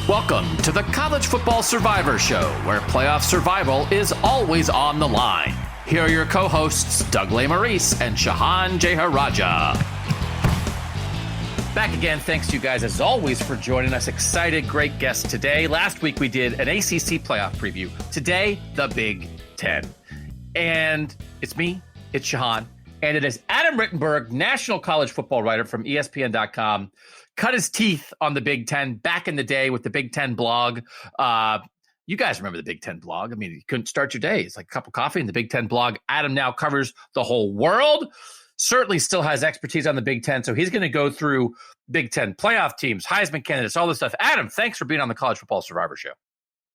Welcome to the College Football Survivor Show, where playoff survival is always on the line. Here are your co-hosts, Doug Lesmerises and Shehan Jeyarajah. Back again, thanks to you guys, as always, for joining us. Excited, great guest today. Last week, we did an ACC playoff preview. Today, the Big Ten. And it's me, it's Shehan, and it is Adam Rittenberg, national college football writer from ESPN.com. Cut his teeth on the Big Ten back in the day with the Big Ten blog. You guys remember the Big Ten blog. I mean, you couldn't start your day. It's like a cup of coffee in the Big Ten blog. Adam now covers the whole world. Certainly still has expertise on the Big Ten. So he's going to go through Big Ten playoff teams, Heisman candidates, all this stuff. Adam, thanks for being on the College Football Survivor Show.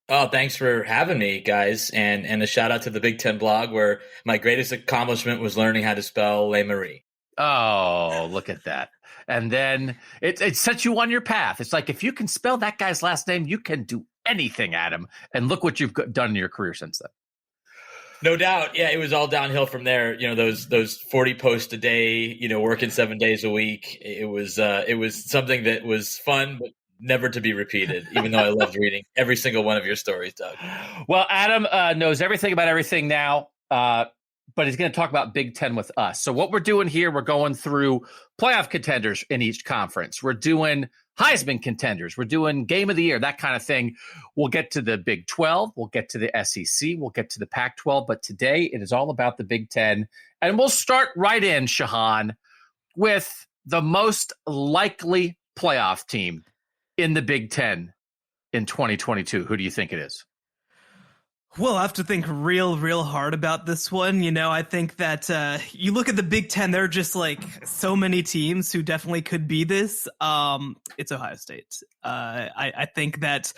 Oh, thanks for having me, guys. And a shout out to the Big Ten blog, where my greatest accomplishment was learning how to spell Lesmerises. Oh, look at that. And then it sets you on your path. It's like, if you can spell that guy's last name, you can do anything, Adam. And look what you've done in your career since then. No doubt. Yeah, it was all downhill from there. You know, those 40 posts a day, you know, working 7 days a week. It was something that was fun, but never to be repeated, even though I loved reading every single one of your stories, Doug. Well, Adam knows everything about everything now. But he's going to talk about Big Ten with us. So what we're doing here, we're going through playoff contenders in each conference. We're doing Heisman contenders. We're doing game of the year, that kind of thing. We'll get to the Big 12. We'll get to the SEC. We'll get to the Pac-12. But today it is all about the Big Ten. And we'll start right in, Shehan, with the most likely playoff team in the Big Ten in 2022. Who do you think it is? Well, I have to think real hard about this one. You know, I think that you look at the Big Ten, there are just like so many teams who definitely could be this. It's Ohio State. I think that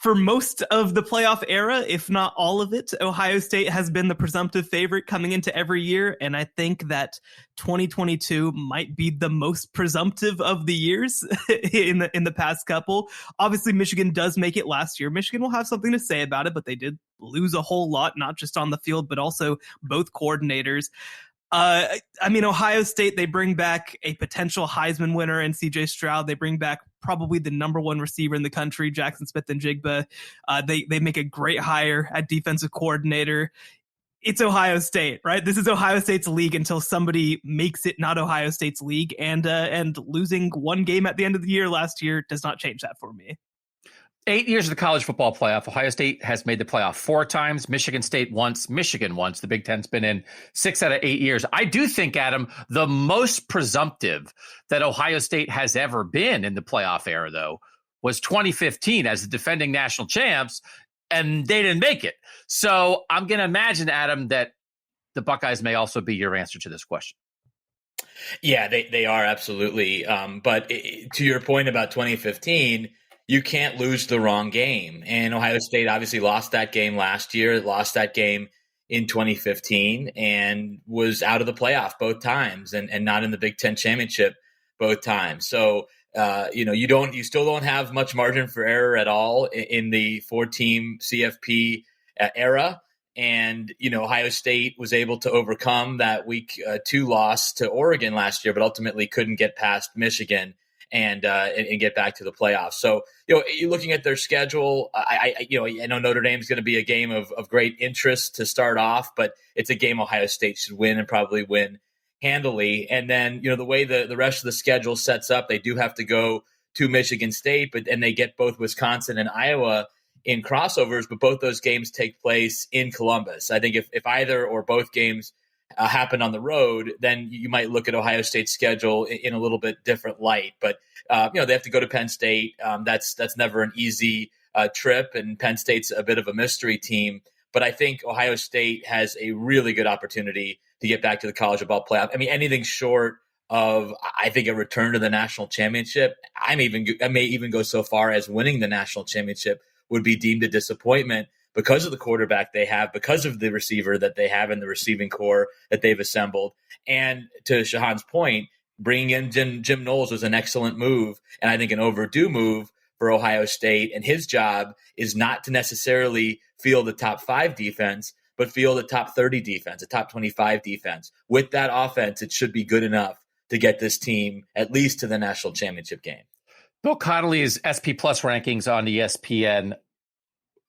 for most of the playoff era, if not all of it, Ohio State has been the presumptive favorite coming into every year. And I think that 2022 might be the most presumptive of the years in the past couple. Obviously, Michigan does make it last year. Michigan will have something to say about it, but they did lose a whole lot, not just on the field, but also both coordinators. I mean, Ohio State, they bring back a potential Heisman winner in CJ Stroud. They bring back probably the number one receiver in the country, Jaxon Smith-Njigba. They make a great hire at defensive coordinator. It's Ohio State, right? This is Ohio State's league until somebody makes it not Ohio State's league. And losing one game at the end of the year last year does not change that for me. 8 years of the college football playoff. Ohio State has made the playoff 4 times. Michigan State once. Michigan once. The Big Ten's been in 6 out of 8 years. I do think, Adam, the most presumptive that Ohio State has ever been in the playoff era, though, was 2015 as the defending national champs, and they didn't make it. So I'm going to imagine, Adam, that the Buckeyes may also be your answer to this question. Yeah, they are, absolutely. But to your point about 2015, you can't lose the wrong game. And Ohio State obviously lost that game last year, lost that game in 2015, and was out of the playoff both times and not in the Big Ten championship both times. So, you still don't have much margin for error at all in the 4-team CFP era. And, Ohio State was able to overcome that week 2 loss to Oregon last year, but ultimately couldn't get past Michigan and get back to the playoffs. So, you're looking at their schedule. I know Notre Dame is going to be a game of great interest to start off, but it's a game Ohio State should win and probably win handily. And then, the way the rest of the schedule sets up, they do have to go to Michigan State, and they get both Wisconsin and Iowa in crossovers, but both those games take place in Columbus. I think if either or both games happen on the road, then you might look at Ohio State's schedule in a little bit different light. But they have to go to Penn State. That's never an easy trip, and Penn State's a bit of a mystery team. But I think Ohio State has a really good opportunity to get back to the college football playoff. I mean, anything short of, I think, a return to the national championship. I may even go so far as winning the national championship would be deemed a disappointment, because of the quarterback they have, because of the receiver that they have in the receiving core that they've assembled. And to Shehan's point, bringing in Jim Knowles was an excellent move, and I think an overdue move for Ohio State. And his job is not to necessarily field the top 5 defense, but field a top 30 defense, a top 25 defense. With that offense, it should be good enough to get this team at least to the national championship game. Bill Connolly's SP Plus rankings on ESPN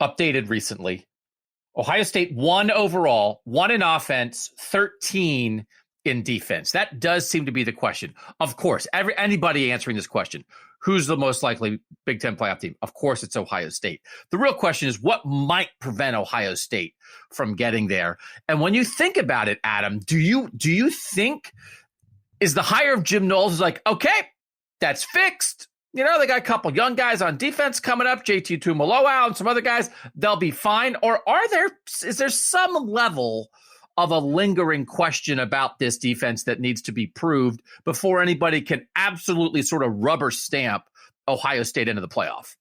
updated recently. Ohio State 1 overall, 1 in offense, 13 in defense. That does seem to be the question. Of course, anybody answering this question, who's the most likely Big Ten playoff team? Of course, it's Ohio State. The real question is what might prevent Ohio State from getting there? And when you think about it, Adam, do you think is the hire of Jim Knowles is like, okay, that's fixed? You know, they got a couple young guys on defense coming up, JT Tuimoloau and some other guys. They'll be fine. Or is there some level of a lingering question about this defense that needs to be proved before anybody can absolutely sort of rubber stamp Ohio State into the playoff?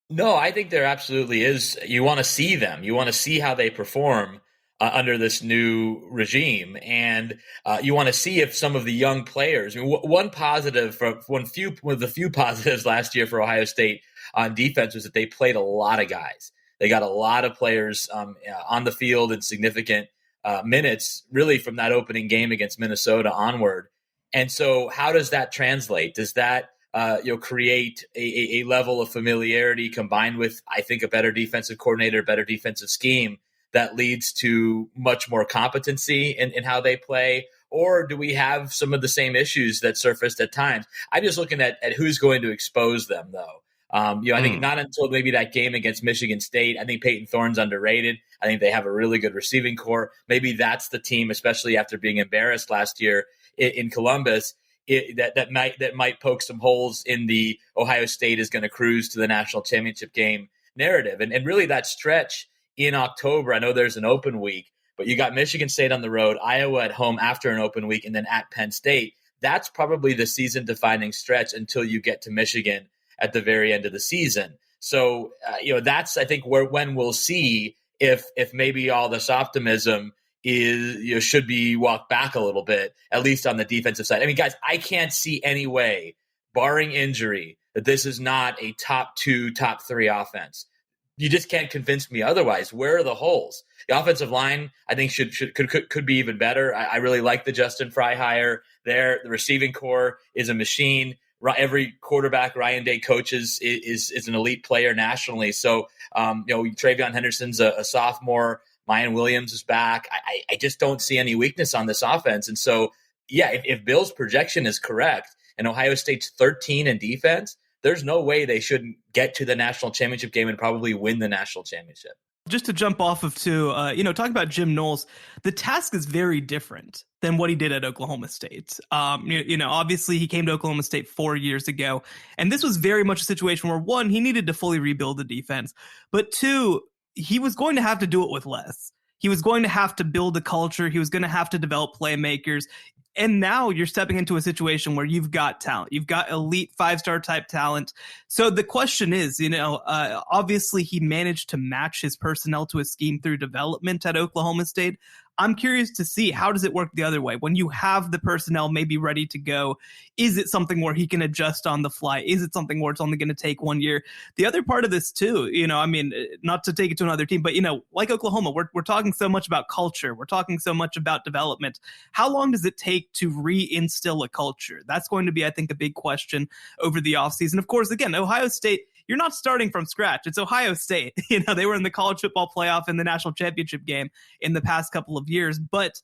No, I think there absolutely is. You want to see them. You want to see how they perform under this new regime. And you want to see if some of the young players, I mean, one of the few positives last year for Ohio State on defense was that they played a lot of guys. They got a lot of players on the field in significant minutes, really from that opening game against Minnesota onward. And so how does that translate? Does that create a level of familiarity combined with, I think, a better defensive coordinator, better defensive scheme that leads to much more competency in how they play? Or do we have some of the same issues that surfaced at times? I'm just looking at who's going to expose them, though. I think not until maybe that game against Michigan State. I think Peyton Thorne's underrated. I think they have a really good receiving core. Maybe that's the team, especially after being embarrassed last year in Columbus, that might poke some holes in the Ohio State is going to cruise to the national championship game narrative. And really that stretch in October, I know there's an open week, but you got Michigan State on the road, Iowa at home after an open week, and then at Penn State. That's probably the season-defining stretch until you get to Michigan at the very end of the season. So, that's, I think, when we'll see if maybe all this optimism is should be walked back a little bit, at least on the defensive side. I mean, guys, I can't see any way, barring injury, that this is not a top 2, top 3 offense. You just can't convince me otherwise. Where are the holes? The offensive line, I think, could be even better. I really like the Justin Fry hire there. The receiving core is a machine. Every quarterback Ryan Day coaches is an elite player nationally. So, Travion Henderson's a sophomore. Mayan Williams is back. I just don't see any weakness on this offense. And so, if Bill's projection is correct and Ohio State's 13 in defense, there's no way they shouldn't get to the national championship game and probably win the national championship. Just to jump off of talking about Jim Knowles, the task is very different than what he did at Oklahoma State. Obviously he came to Oklahoma State 4 years ago, and this was very much a situation where, one, he needed to fully rebuild the defense, but two, he was going to have to do it with less. He was going to have to build a culture. He was going to have to develop playmakers. And now you're stepping into a situation where you've got talent. You've got elite 5-star type talent. So the question is, obviously he managed to match his personnel to a scheme through development at Oklahoma State. I'm curious to see, how does it work the other way? When you have the personnel maybe ready to go, is it something where he can adjust on the fly? Is it something where it's only going to take 1 year? The other part of this too, not to take it to another team, but like Oklahoma, we're talking so much about culture. We're talking so much about development. How long does it take to reinstill a culture? That's going to be, I think, a big question over the offseason. Of course, again, Ohio State, you're not starting from scratch. It's Ohio State. They were in the college football playoff and the national championship game in the past couple of years. But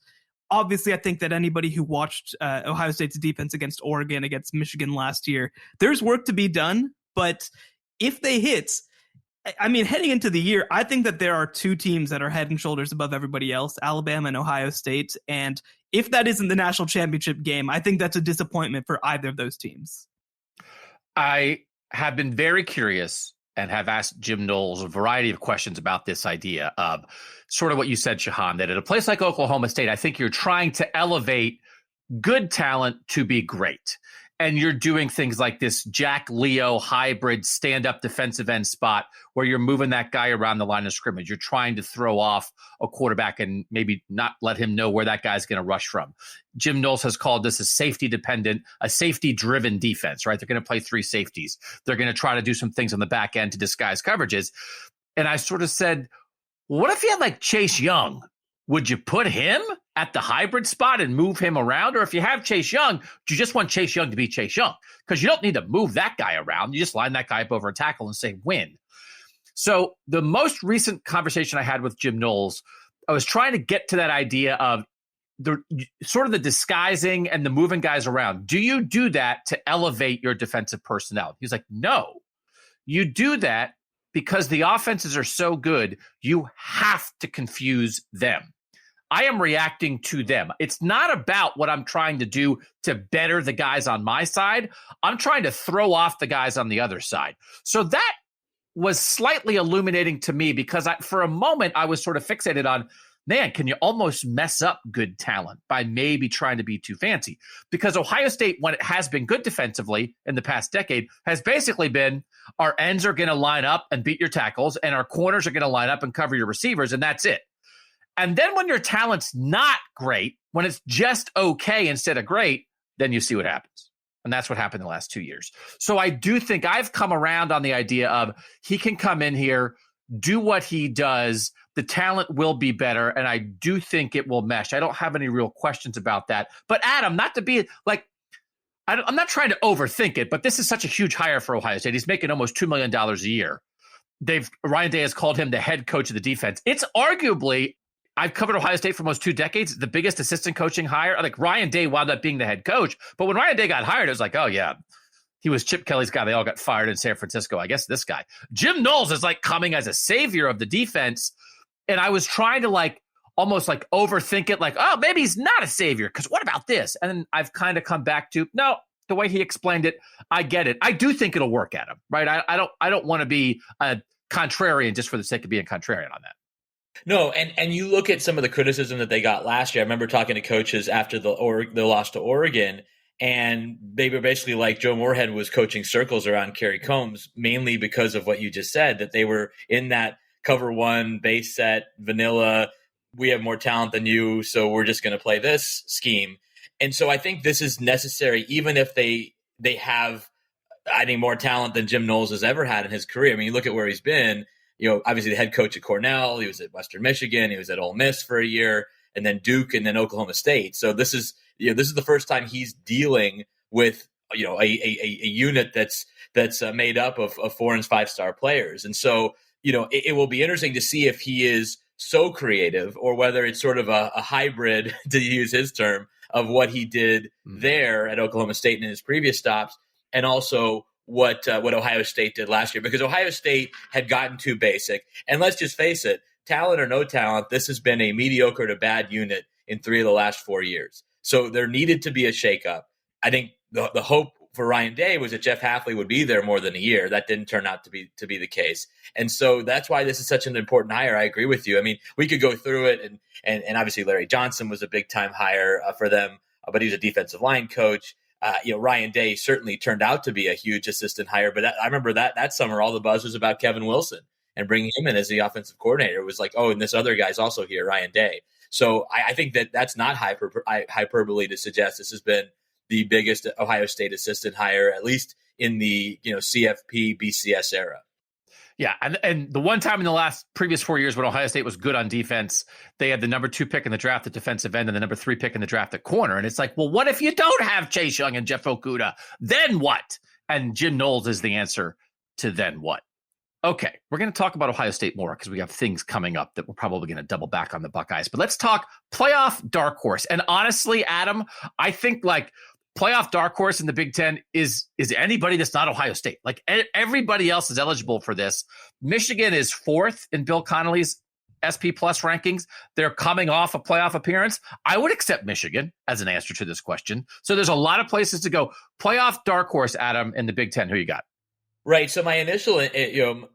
obviously, I think that anybody who watched Ohio State's defense against Oregon, against Michigan last year, there's work to be done. But if they hit, heading into the year, I think that there are 2 teams that are head and shoulders above everybody else, Alabama and Ohio State. And if that isn't the national championship game, I think that's a disappointment for either of those teams. I have been very curious and have asked Jim Knowles a variety of questions about this idea of sort of what you said, Shehan, that at a place like Oklahoma State, I think you're trying to elevate good talent to be great. And you're doing things like this Jack Leo hybrid stand-up defensive end spot where you're moving that guy around the line of scrimmage. You're trying to throw off a quarterback and maybe not let him know where that guy's going to rush from. Jim Knowles has called this a safety-dependent, a safety-driven defense, right? They're going to play 3 safeties. They're going to try to do some things on the back end to disguise coverages. And I sort of said, what if you had like Chase Young would you put him at the hybrid spot and move him around? Or if you have Chase Young, do you just want Chase Young to be Chase Young? Because you don't need to move that guy around. You just line that guy up over a tackle and say, win. So the most recent conversation I had with Jim Knowles, I was trying to get to that idea of the sort of the disguising and the moving guys around. Do you do that to elevate your defensive personnel? He's like, no. You do that because the offenses are so good, you have to confuse them. I am reacting to them. It's not about what I'm trying to do to better the guys on my side. I'm trying to throw off the guys on the other side. So that was slightly illuminating to me because for a moment I was sort of fixated on, man, can you almost mess up good talent by maybe trying to be too fancy? Because Ohio State, when it has been good defensively in the past decade, has basically been our ends are going to line up and beat your tackles and our corners are going to line up and cover your receivers, and that's it. And then when your talent's not great, when it's just okay instead of great, then you see what happens. And that's what happened in the last 2 years. So I do think I've come around on the idea of he can come in here, do what he does. The talent will be better. And I do think it will mesh. I don't have any real questions about that. But Adam, not to be like, I'm not trying to overthink it, but this is such a huge hire for Ohio State. He's making almost $2 million a year. Ryan Day has called him the head coach of the defense. It's arguably, I've covered Ohio State for almost 2 decades, the biggest assistant coaching hire. Like Ryan Day wound up being the head coach. But when Ryan Day got hired, it was like, oh, yeah, he was Chip Kelly's guy. They all got fired in San Francisco. I guess this guy. Jim Knowles is like coming as a savior of the defense. And I was trying to like almost like overthink it, like, oh, maybe he's not a savior. Because what about this? And then I've kind of come back to, no, the way he explained it, I get it. I do think it'll work, Adam, right? I don't want to be a contrarian just for the sake of being contrarian on that. No, and you look at some of the criticism that they got last year. I remember talking to coaches after the loss to Oregon, and they were basically like Joe Moorhead was coaching circles around Kerry Combs, mainly because of what you just said, that they were in that cover one, base set, vanilla, we have more talent than you, so we're just going to play this scheme. And so I think this is necessary, even if they have, I think, more talent than Jim Knowles has ever had in his career. I mean, you look at where he's been. You know, obviously the head coach at Cornell, he was at Western Michigan, he was at Ole Miss for a year, and then Duke, and then Oklahoma State. So this is the first time he's dealing with a unit that's made up of 4- and 5-star players. And so it will be interesting to see if he is so creative or whether it's sort of a hybrid, to use his term, of what he did there at Oklahoma State in his previous stops, and also what Ohio State did last year, because Ohio State had gotten too basic. And let's just face it, talent or no talent, this has been a mediocre to bad unit in 3 of the last 4 years. So there needed to be a shakeup. I think the hope for Ryan Day was that Jeff Hafley would be there more than a year. That didn't turn out to be the case. And so that's why this is such an important hire. I agree with you. I mean, we could go through it, and obviously Larry Johnson was a big time hire for them, but he was a defensive line coach. Ryan Day certainly turned out to be a huge assistant hire, but I remember that summer, all the buzz was about Kevin Wilson and bringing him in as the offensive coordinator. It was like, oh, and this other guy's also here, Ryan Day. So I think that's not hyperbole to suggest this has been the biggest Ohio State assistant hire, at least in the CFP BCS era. Yeah, and the one time in the previous 4 years when Ohio State was good on defense, they had the number 2 pick in the draft at defensive end and the number 3 pick in the draft at corner. And it's like, well, what if you don't have Chase Young and Jeff Okudah? Then what? And Jim Knowles is the answer to then what. Okay, we're going to talk about Ohio State more because we have things coming up that we're probably going to double back on the Buckeyes. But let's talk playoff dark horse. And honestly, Adam, I think like playoff dark horse in the Big Ten is anybody that's not Ohio State. Like everybody else is eligible for this. Michigan is 4th in Bill Connolly's SP Plus rankings. They're coming off a playoff appearance. I would accept Michigan as an answer to this question. So there's a lot of places to go. Playoff dark horse, Adam, in the Big Ten. Who you got? Right. So my initial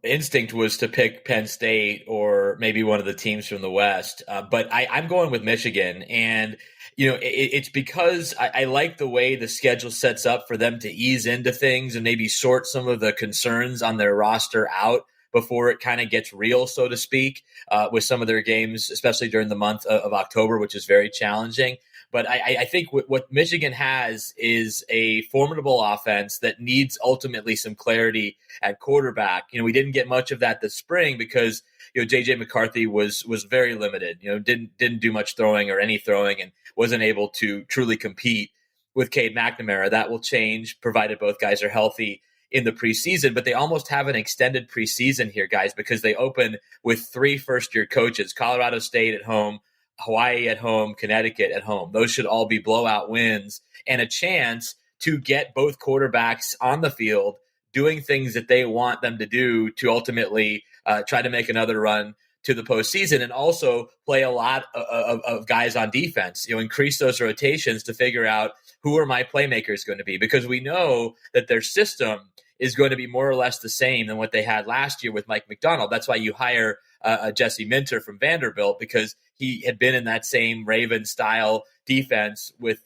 instinct was to pick Penn State or maybe one of the teams from the West. But I'm going with Michigan. And, it's because I like the way the schedule sets up for them to ease into things and maybe sort some of the concerns on their roster out before it kind of gets real, so to speak, with some of their games, especially during the month of October, which is very challenging. But I think what Michigan has is a formidable offense that needs ultimately some clarity at quarterback. We didn't get much of that this spring because JJ McCarthy was very limited. Didn't do much throwing or any throwing, and wasn't able to truly compete with Cade McNamara. That will change provided both guys are healthy in the preseason, but they almost have an extended preseason here, guys, because they open with 3 first-year coaches: Colorado State at home, Hawaii at home, Connecticut at home. Those should all be blowout wins and a chance to get both quarterbacks on the field doing things that they want them to do to ultimately try to make another run to the postseason, and also play a lot of guys on defense, increase those rotations to figure out who are my playmakers going to be, because we know that their system is going to be more or less the same than what they had last year with Mike McDonald. That's why you hire Jesse Minter from Vanderbilt, because he had been in that same Raven style defense with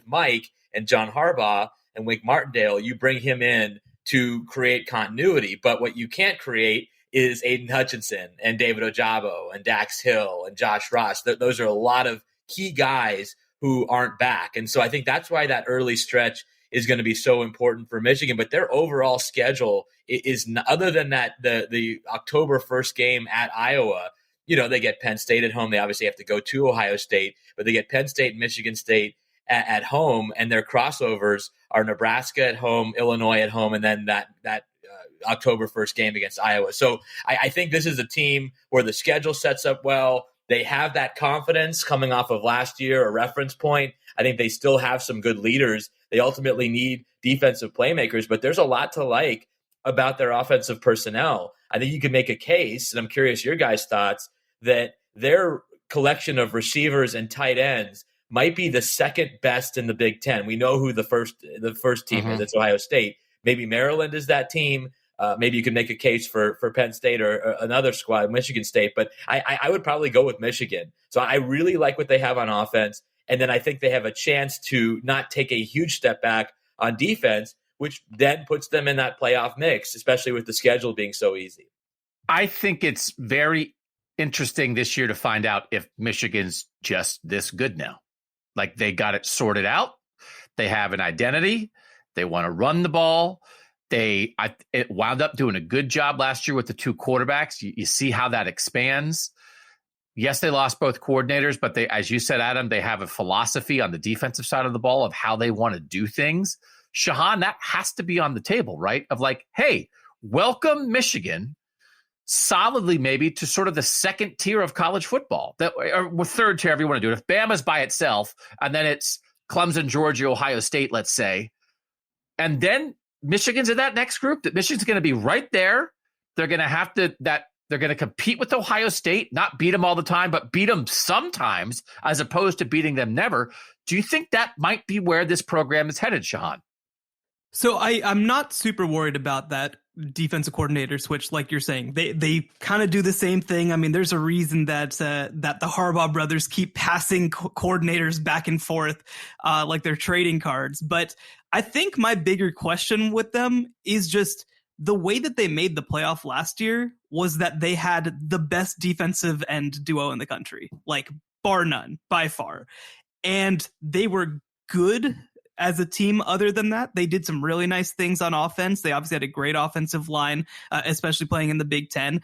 Mike and John Harbaugh and Wink Martindale. You bring him in to create continuity, but what you can't create is Aiden Hutchinson and David Ojabo and Dax Hill and Josh Ross. Those are a lot of key guys who aren't back. And so I think that's why that early stretch is going to be so important for Michigan. But their overall schedule is, other than that, the October 1st game at Iowa, they get Penn State at home. They obviously have to go to Ohio State, but they get Penn State and Michigan State at home, and their crossovers are Nebraska at home, Illinois at home, and then that October 1st game against Iowa. So I think this is a team where the schedule sets up well. They have that confidence coming off of last year, a reference point. I think they still have some good leaders. They ultimately need defensive playmakers, but there's a lot to like about their offensive personnel. I think you could make a case, and I'm curious your guys' thoughts, that their collection of receivers and tight ends might be the second best in the Big Ten. We know who the first team is. It's Ohio State. Maybe Maryland is that team. Maybe you could make a case for Penn State or another squad, Michigan State. But I would probably go with Michigan. So I really like what they have on offense. And then I think they have a chance to not take a huge step back on defense, which then puts them in that playoff mix, especially with the schedule being so easy. I think it's very interesting this year to find out if Michigan's just this good now. Like, they got it sorted out. They have an identity. They want to run the ball. It wound up doing a good job last year with the 2 quarterbacks. You see how that expands. Yes, they lost both coordinators, but they, as you said, Adam, they have a philosophy on the defensive side of the ball of how they want to do things. Shehan, that has to be on the table, right? Of like, hey, welcome Michigan solidly maybe to sort of the second tier of college football, or third tier, if you want to do it. If Bama's by itself, and then it's Clemson, Georgia, Ohio State, let's say, and then Michigan's in that next group, that Michigan's going to be right there. They're going to have to, they're going to compete with Ohio State, not beat them all the time, but beat them sometimes, as opposed to beating them never. Do you think that might be where this program is headed, Shehan? So I'm not super worried about that defensive coordinator switch, like you're saying. They kind of do the same thing. I mean, there's a reason that the Harbaugh brothers keep passing coordinators back and forth like they're trading cards. But I think my bigger question with them is just the way that they made the playoff last year was that they had the best defensive end duo in the country, like bar none, by far. And they were good as a team. Other than that, they did some really nice things on offense. They obviously had a great offensive line, especially playing in the Big Ten.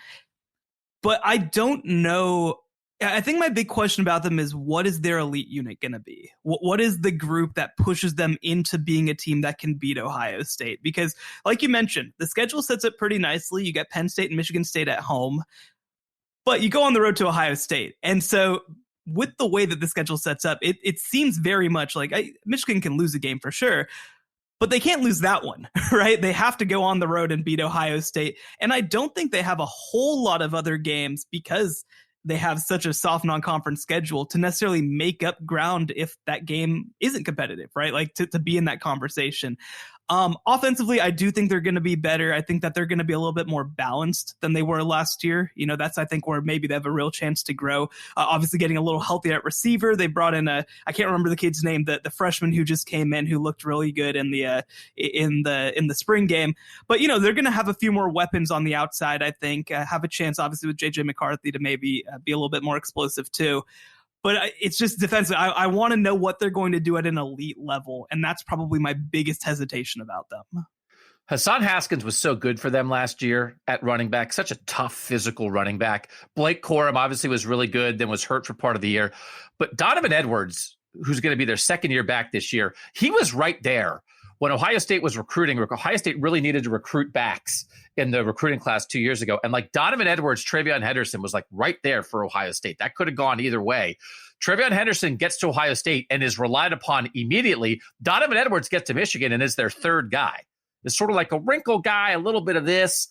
But I don't know. I think my big question about them is, what is their elite unit going to be? What is the group that pushes them into being a team that can beat Ohio State? Because like you mentioned, the schedule sets up pretty nicely. You get Penn State and Michigan State at home, but you go on the road to Ohio State. And so with the way that the schedule sets up, it seems very much like Michigan can lose a game for sure, but they can't lose that one, right? They have to go on the road and beat Ohio State. And I don't think they have a whole lot of other games, because they have such a soft non-conference schedule, to necessarily make up ground if that game isn't competitive, right? Like to be in that conversation. Offensively, I do think they're going to be better. I think that they're going to be a little bit more balanced than they were last year. You know, that's, I think, where maybe they have a real chance to grow. Obviously getting a little healthier at receiver. They brought in I can't remember the kid's name, the freshman who just came in, who looked really good in the spring game. But, you know, they're going to have a few more weapons on the outside, I think. Have a chance, obviously, with JJ McCarthy to maybe be a little bit more explosive too. But it's just defensive. I want to know what they're going to do at an elite level, and that's probably my biggest hesitation about them. Hassan Haskins was so good for them last year at running back, such a tough physical running back. Blake Corum obviously was really good, then was hurt for part of the year. But Donovan Edwards, who's going to be their second year back this year, he was right there. When Ohio State was recruiting, Ohio State really needed to recruit backs in the recruiting class 2 years ago. And like Donovan Edwards, TreVeyon Henderson was like right there for Ohio State. That could have gone either way. TreVeyon Henderson gets to Ohio State and is relied upon immediately. Donovan Edwards gets to Michigan and is their third guy. It's sort of like a wrinkle guy, a little bit of this.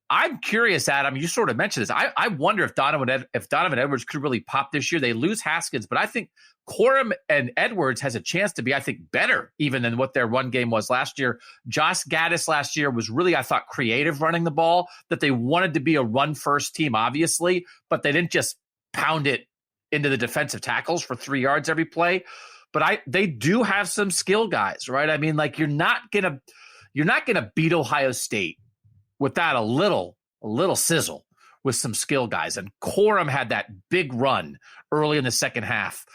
I'm curious, Adam, you sort of mentioned this. I wonder if Donovan Edwards could really pop this year. They lose Haskins, but I think Corum and Edwards has a chance to be, I think, better even than what their run game was last year. Josh Gaddis last year was really, I thought, creative running the ball, that they wanted to be a run-first team, obviously, but they didn't just pound it into the defensive tackles for 3 yards every play. But they do have some skill guys, right? I mean, like you're not gonna beat Ohio State without a little sizzle with some skill guys. And Corum had that big run early in the second half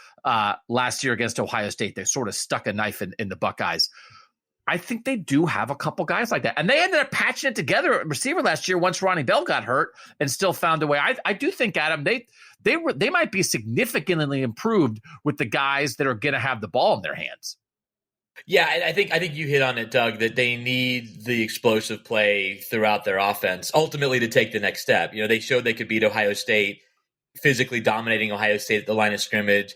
last year against Ohio State. They sort of stuck a knife in the Buckeyes. I think they do have a couple guys like that. And they ended up patching it together at receiver last year once Ronnie Bell got hurt and still found a way. I do think, Adam, they might be significantly improved with the guys that are going to have the ball in their hands. Yeah, I think you hit on it, Doug, that they need the explosive play throughout their offense ultimately to take the next step. You know, they showed they could beat Ohio State, physically dominating Ohio State at the line of scrimmage,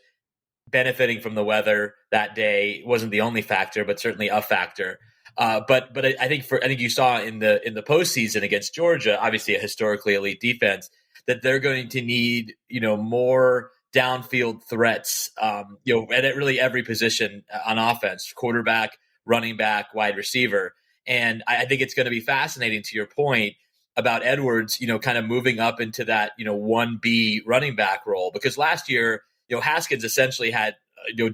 benefiting from the weather that day. It wasn't the only factor, but certainly a factor. But I think you saw in the postseason against Georgia, obviously a historically elite defense, that they're going to need, more downfield threats, at really every position on offense: quarterback, running back, wide receiver. And I think it's going to be fascinating, to your point about Edwards, kind of moving up into that, 1B running back role, because last year, Haskins essentially had,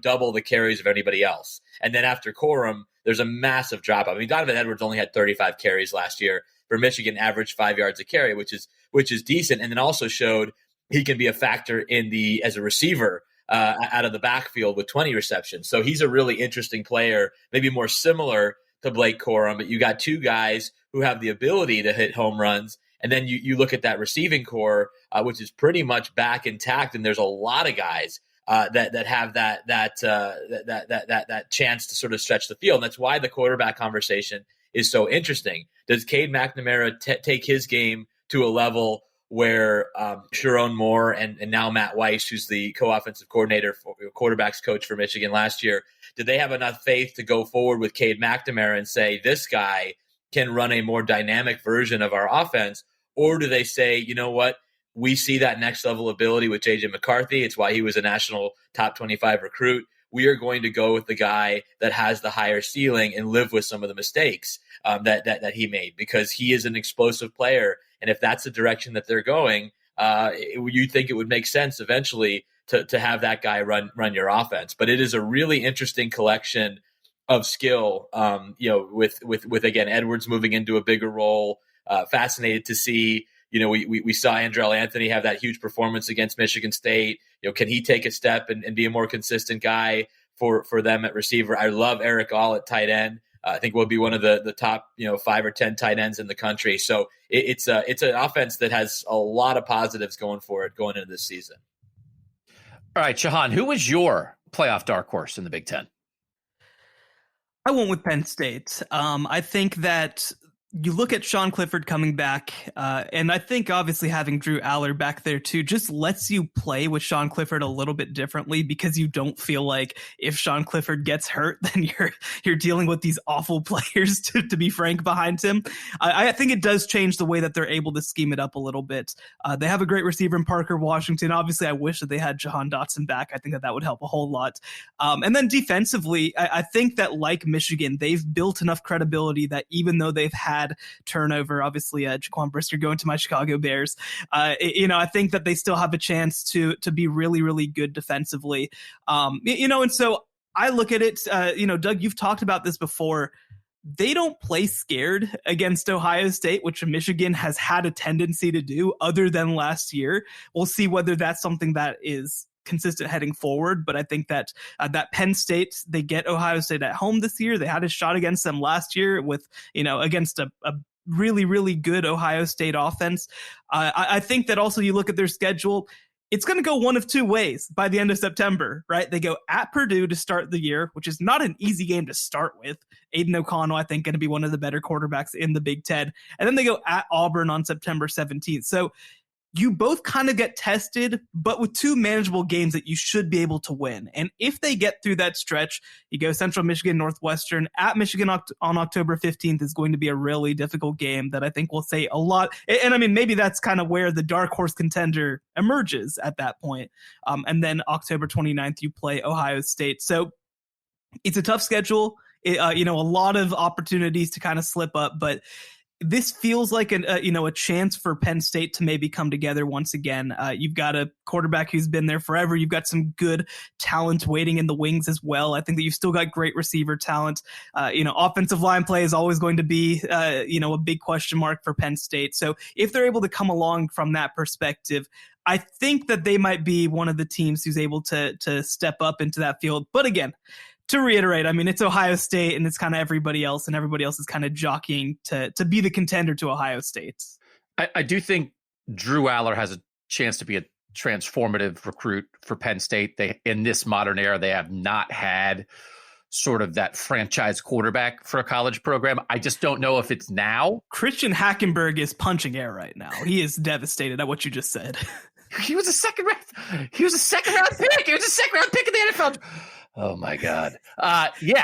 double the carries of anybody else. And then after Corum, there's a massive drop. I mean, Donovan Edwards only had 35 carries last year for Michigan, averaged 5 yards a carry, which is decent. And then also showed he can be a factor as a receiver out of the backfield with 20 receptions. So he's a really interesting player, maybe more similar to Blake Corum, but you got two guys who have the ability to hit home runs. And then you look at that receiving core, which is pretty much back intact. And there's a lot of guys that have that chance to sort of stretch the field. And that's why the quarterback conversation is so interesting. Does Cade McNamara take his game to a level where Sharon Moore and now Matt Weiss, who's the co-offensive coordinator, quarterbacks coach for Michigan last year, did they have enough faith to go forward with Cade McNamara and say, this guy can run a more dynamic version of our offense? Or do they say, you know what, we see that next level ability with J.J. McCarthy. It's why he was a national top 25 recruit. We are going to go with the guy that has the higher ceiling and live with some of the mistakes that he made, because he is an explosive player. And if that's the direction that they're going, you think it would make sense eventually to have that guy run your offense. But it is a really interesting collection of skill, with again, Edwards moving into a bigger role. Fascinated to see, we saw Andrell Anthony have that huge performance against Michigan State. Can he take a step and be a more consistent guy for them at receiver? I love Eric All at tight end. I think we'll be one of the top, 5 or 10 tight ends in the country. So it's an offense that has a lot of positives going for it going into this season. All right, Shehan, who was your playoff dark horse in the Big Ten? I went with Penn State. I think that you look at Sean Clifford coming back, and I think obviously having Drew Aller back there too just lets you play with Sean Clifford a little bit differently, because you don't feel like if Sean Clifford gets hurt, then you're dealing with these awful players, to be frank, behind him. I think it does change the way that they're able to scheme it up a little bit. They have a great receiver in Parker Washington. Obviously, I wish that they had Jahan Dotson back. I think that would help a whole lot. And then defensively, I think that, like Michigan, they've built enough credibility that even though they've had turnover, obviously Jaquan Brisker going to my Chicago Bears, I think that they still have a chance to be really, really good defensively. And so I look at it, Doug, you've talked about this before. They don't play scared against Ohio State, which Michigan has had a tendency to do, other than last year. We'll see whether that's something that is consistent heading forward. But I think that that Penn State, they get Ohio State at home this year. They had a shot against them last year with, against a really, really good Ohio State offense. I think that also you look at their schedule, it's going to go one of two ways by the end of September, right? They go at Purdue to start the year, which is not an easy game to start with. Aiden O'Connell, I think, going to be one of the better quarterbacks in the Big Ten. And then they go at Auburn on September 17th. So you both kind of get tested, but with two manageable games that you should be able to win. And if they get through that stretch, you go Central Michigan, Northwestern. At Michigan on October 15th is going to be a really difficult game that I think will say a lot. And I mean, maybe that's kind of where the dark horse contender emerges at that point. And then October 29th, you play Ohio State. So it's a tough schedule. A lot of opportunities to kind of slip up, but this feels like a chance for Penn State to maybe come together once again. You've got a quarterback who's been there forever. You've got some good talent waiting in the wings as well. I think that you've still got great receiver talent. Offensive line play is always going to be, a big question mark for Penn State. So if they're able to come along from that perspective, I think that they might be one of the teams who's able to step up into that field. But again, to reiterate, I mean, it's Ohio State and it's kind of everybody else, and everybody else is kind of jockeying to be the contender to Ohio State. I do think Drew Aller has a chance to be a transformative recruit for Penn State. They, in this modern era, they have not had sort of that franchise quarterback for a college program. I just don't know if it's now. Christian Hackenberg is punching air right now. He is devastated at what you just said. He was a second round pick. He was a second round pick in the NFL. Oh my God.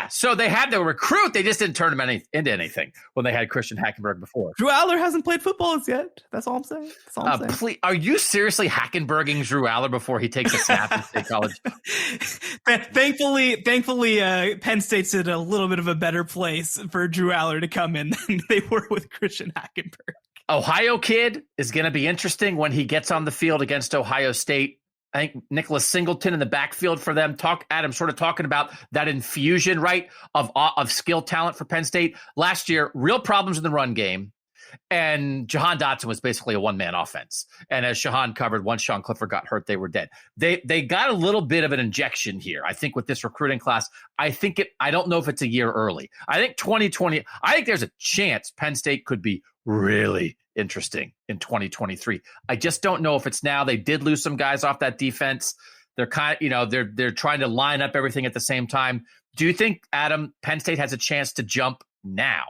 So they had to recruit. They just didn't turn him into anything when they had Christian Hackenberg before. Drew Aller hasn't played football yet. That's all I'm saying. Please, are you seriously Hackenberging Drew Aller before he takes a snap in state college? Thankfully, Penn State's in a little bit of a better place for Drew Aller to come in than they were with Christian Hackenberg. Ohio kid is going to be interesting when he gets on the field against Ohio State. I think Nicholas Singleton in the backfield for them. Adam, sort of talking about that infusion, right, of skill talent for Penn State. Last year, real problems in the run game. And Jahan Dotson was basically a one-man offense. And as Shehan covered, once Sean Clifford got hurt, they were dead. They got a little bit of an injection here, I think, with this recruiting class. I don't know if it's a year early. I think 2020, I think there's a chance Penn State could be really interesting in 2023. I just don't know if it's now. They did lose some guys off that defense. They're they're trying to line up everything at the same time. Do you think, Adam, Penn State has a chance to jump now?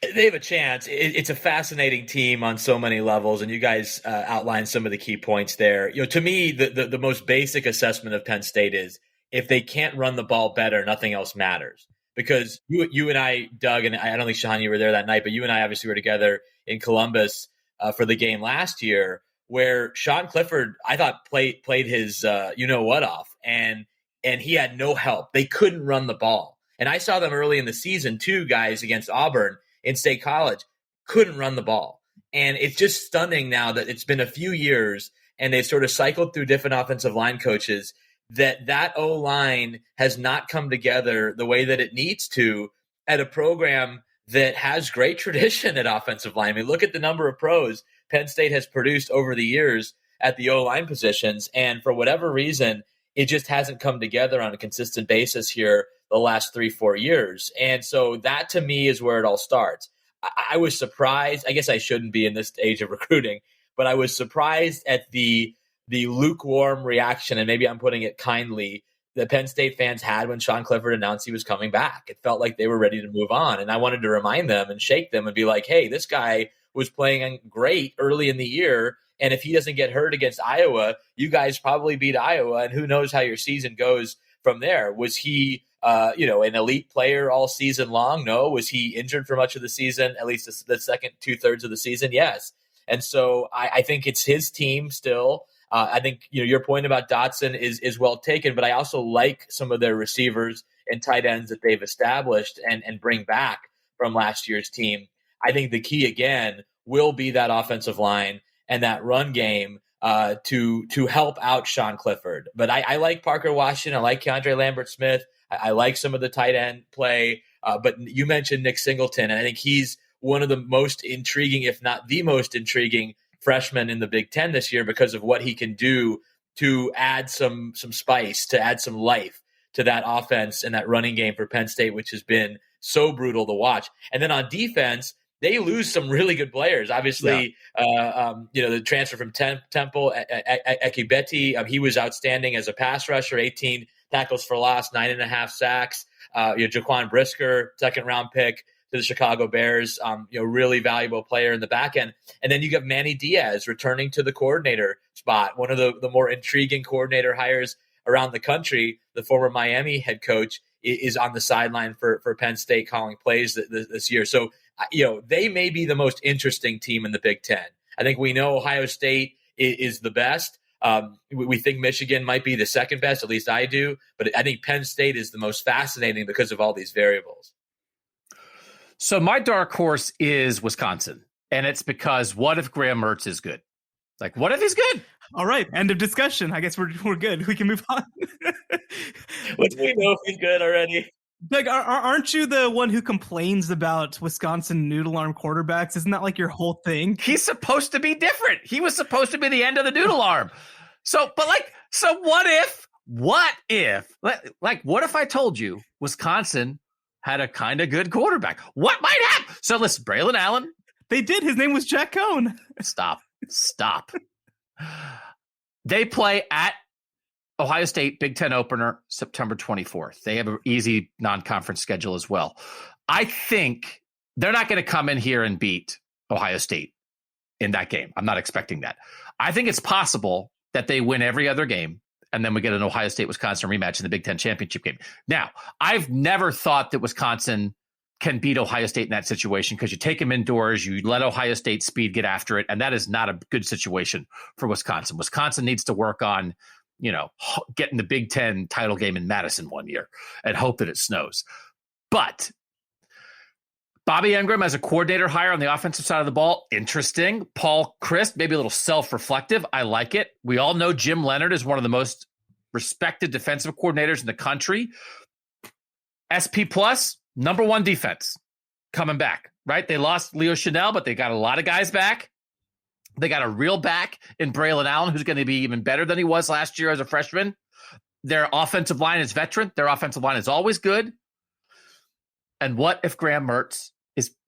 They have a chance. It's a fascinating team on so many levels, and you guys outlined some of the key points there. To me, the most basic assessment of Penn State is if they can't run the ball better, nothing else matters. Because you and I, Doug, and I don't think, Shehan, you were there that night, but you and I obviously were together in Columbus for the game last year, where Sean Clifford, I thought, played his you-know-what off, and he had no help. They couldn't run the ball. And I saw them early in the season, too, guys, against Auburn in State College, couldn't run the ball. And it's just stunning now that it's been a few years and they've sort of cycled through different offensive line coaches that O-line has not come together the way that it needs to at a program that has great tradition at offensive line. I mean, look at the number of pros Penn State has produced over the years at the O-line positions. And for whatever reason, it just hasn't come together on a consistent basis here the last 3-4 years. And so that to me is where it all starts. I was surprised. I guess I shouldn't be in this age of recruiting, but I was surprised at the lukewarm reaction, and maybe I'm putting it kindly, that Penn State fans had when Sean Clifford announced he was coming back. It felt like they were ready to move on. And I wanted to remind them and shake them and be like, hey, this guy was playing great early in the year. And if he doesn't get hurt against Iowa, you guys probably beat Iowa. And who knows how your season goes from there. Was he an elite player all season long? No. Was he injured for much of the season, at least the second 2/3 of the season? Yes. And so I think it's his team still. I think your point about Dotson is well taken, but I also like some of their receivers and tight ends that they've established and bring back from last year's team. I think the key again will be that offensive line and that run game to help out Sean Clifford. But I like Parker Washington. I like Keandre Lambert-Smith. I like some of the tight end play. But you mentioned Nick Singleton, and I think he's one of the most intriguing, if not the most intriguing, freshman in the Big Ten this year because of what he can do to add some spice, to add some life to that offense and that running game for Penn State, which has been so brutal to watch. And then on defense, they lose some really good players. Obviously, the transfer from Temple, Ekibeti, he was outstanding as a pass rusher, 18 tackles for loss, 9.5 sacks. Jaquan Brisker, second-round pick to the Chicago Bears, really valuable player in the back end. And then you got Manny Diaz returning to the coordinator spot, one of the more intriguing coordinator hires around the country. The former Miami head coach is on the sideline for Penn State calling plays this year. So, they may be the most interesting team in the Big Ten. I think we know Ohio State is the best. We think Michigan might be the second best, at least I do. But I think Penn State is the most fascinating because of all these variables. So my dark horse is Wisconsin. And it's because what if Graham Mertz is good? Like, what if he's good? All right. End of discussion. I guess we're good. We can move on. What do we know if he's good already? Like, aren't you the one who complains about Wisconsin noodle arm quarterbacks? Isn't that like your whole thing? He's supposed to be different. He was supposed to be the end of the noodle arm. So what if, what if I told you Wisconsin had a kind of good quarterback? What might happen? So listen, Braylon Allen. They did. His name was Jack Cohn. Stop. They play at Ohio State, Big Ten opener, September 24th. They have an easy non-conference schedule as well. I think they're not going to come in here and beat Ohio State in that game. I'm not expecting that. I think it's possible that they win every other game, and then we get an Ohio State-Wisconsin rematch in the Big Ten championship game. Now, I've never thought that Wisconsin can beat Ohio State in that situation because you take them indoors, you let Ohio State speed get after it, and that is not a good situation for Wisconsin. Wisconsin needs to work on getting the Big Ten title game in Madison one year and hope that it snows. But Bobby Ingram as a coordinator hire on the offensive side of the ball, interesting. Paul Chryst, maybe a little self-reflective. I like it. We all know Jim Leonard is one of the most respected defensive coordinators in the country. SP Plus, number one defense coming back, right? They lost Leo Chanel, but they got a lot of guys back. They got a real back in Braylon Allen, who's going to be even better than he was last year as a freshman. Their offensive line is veteran. Their offensive line is always good. And what if Graham Mertz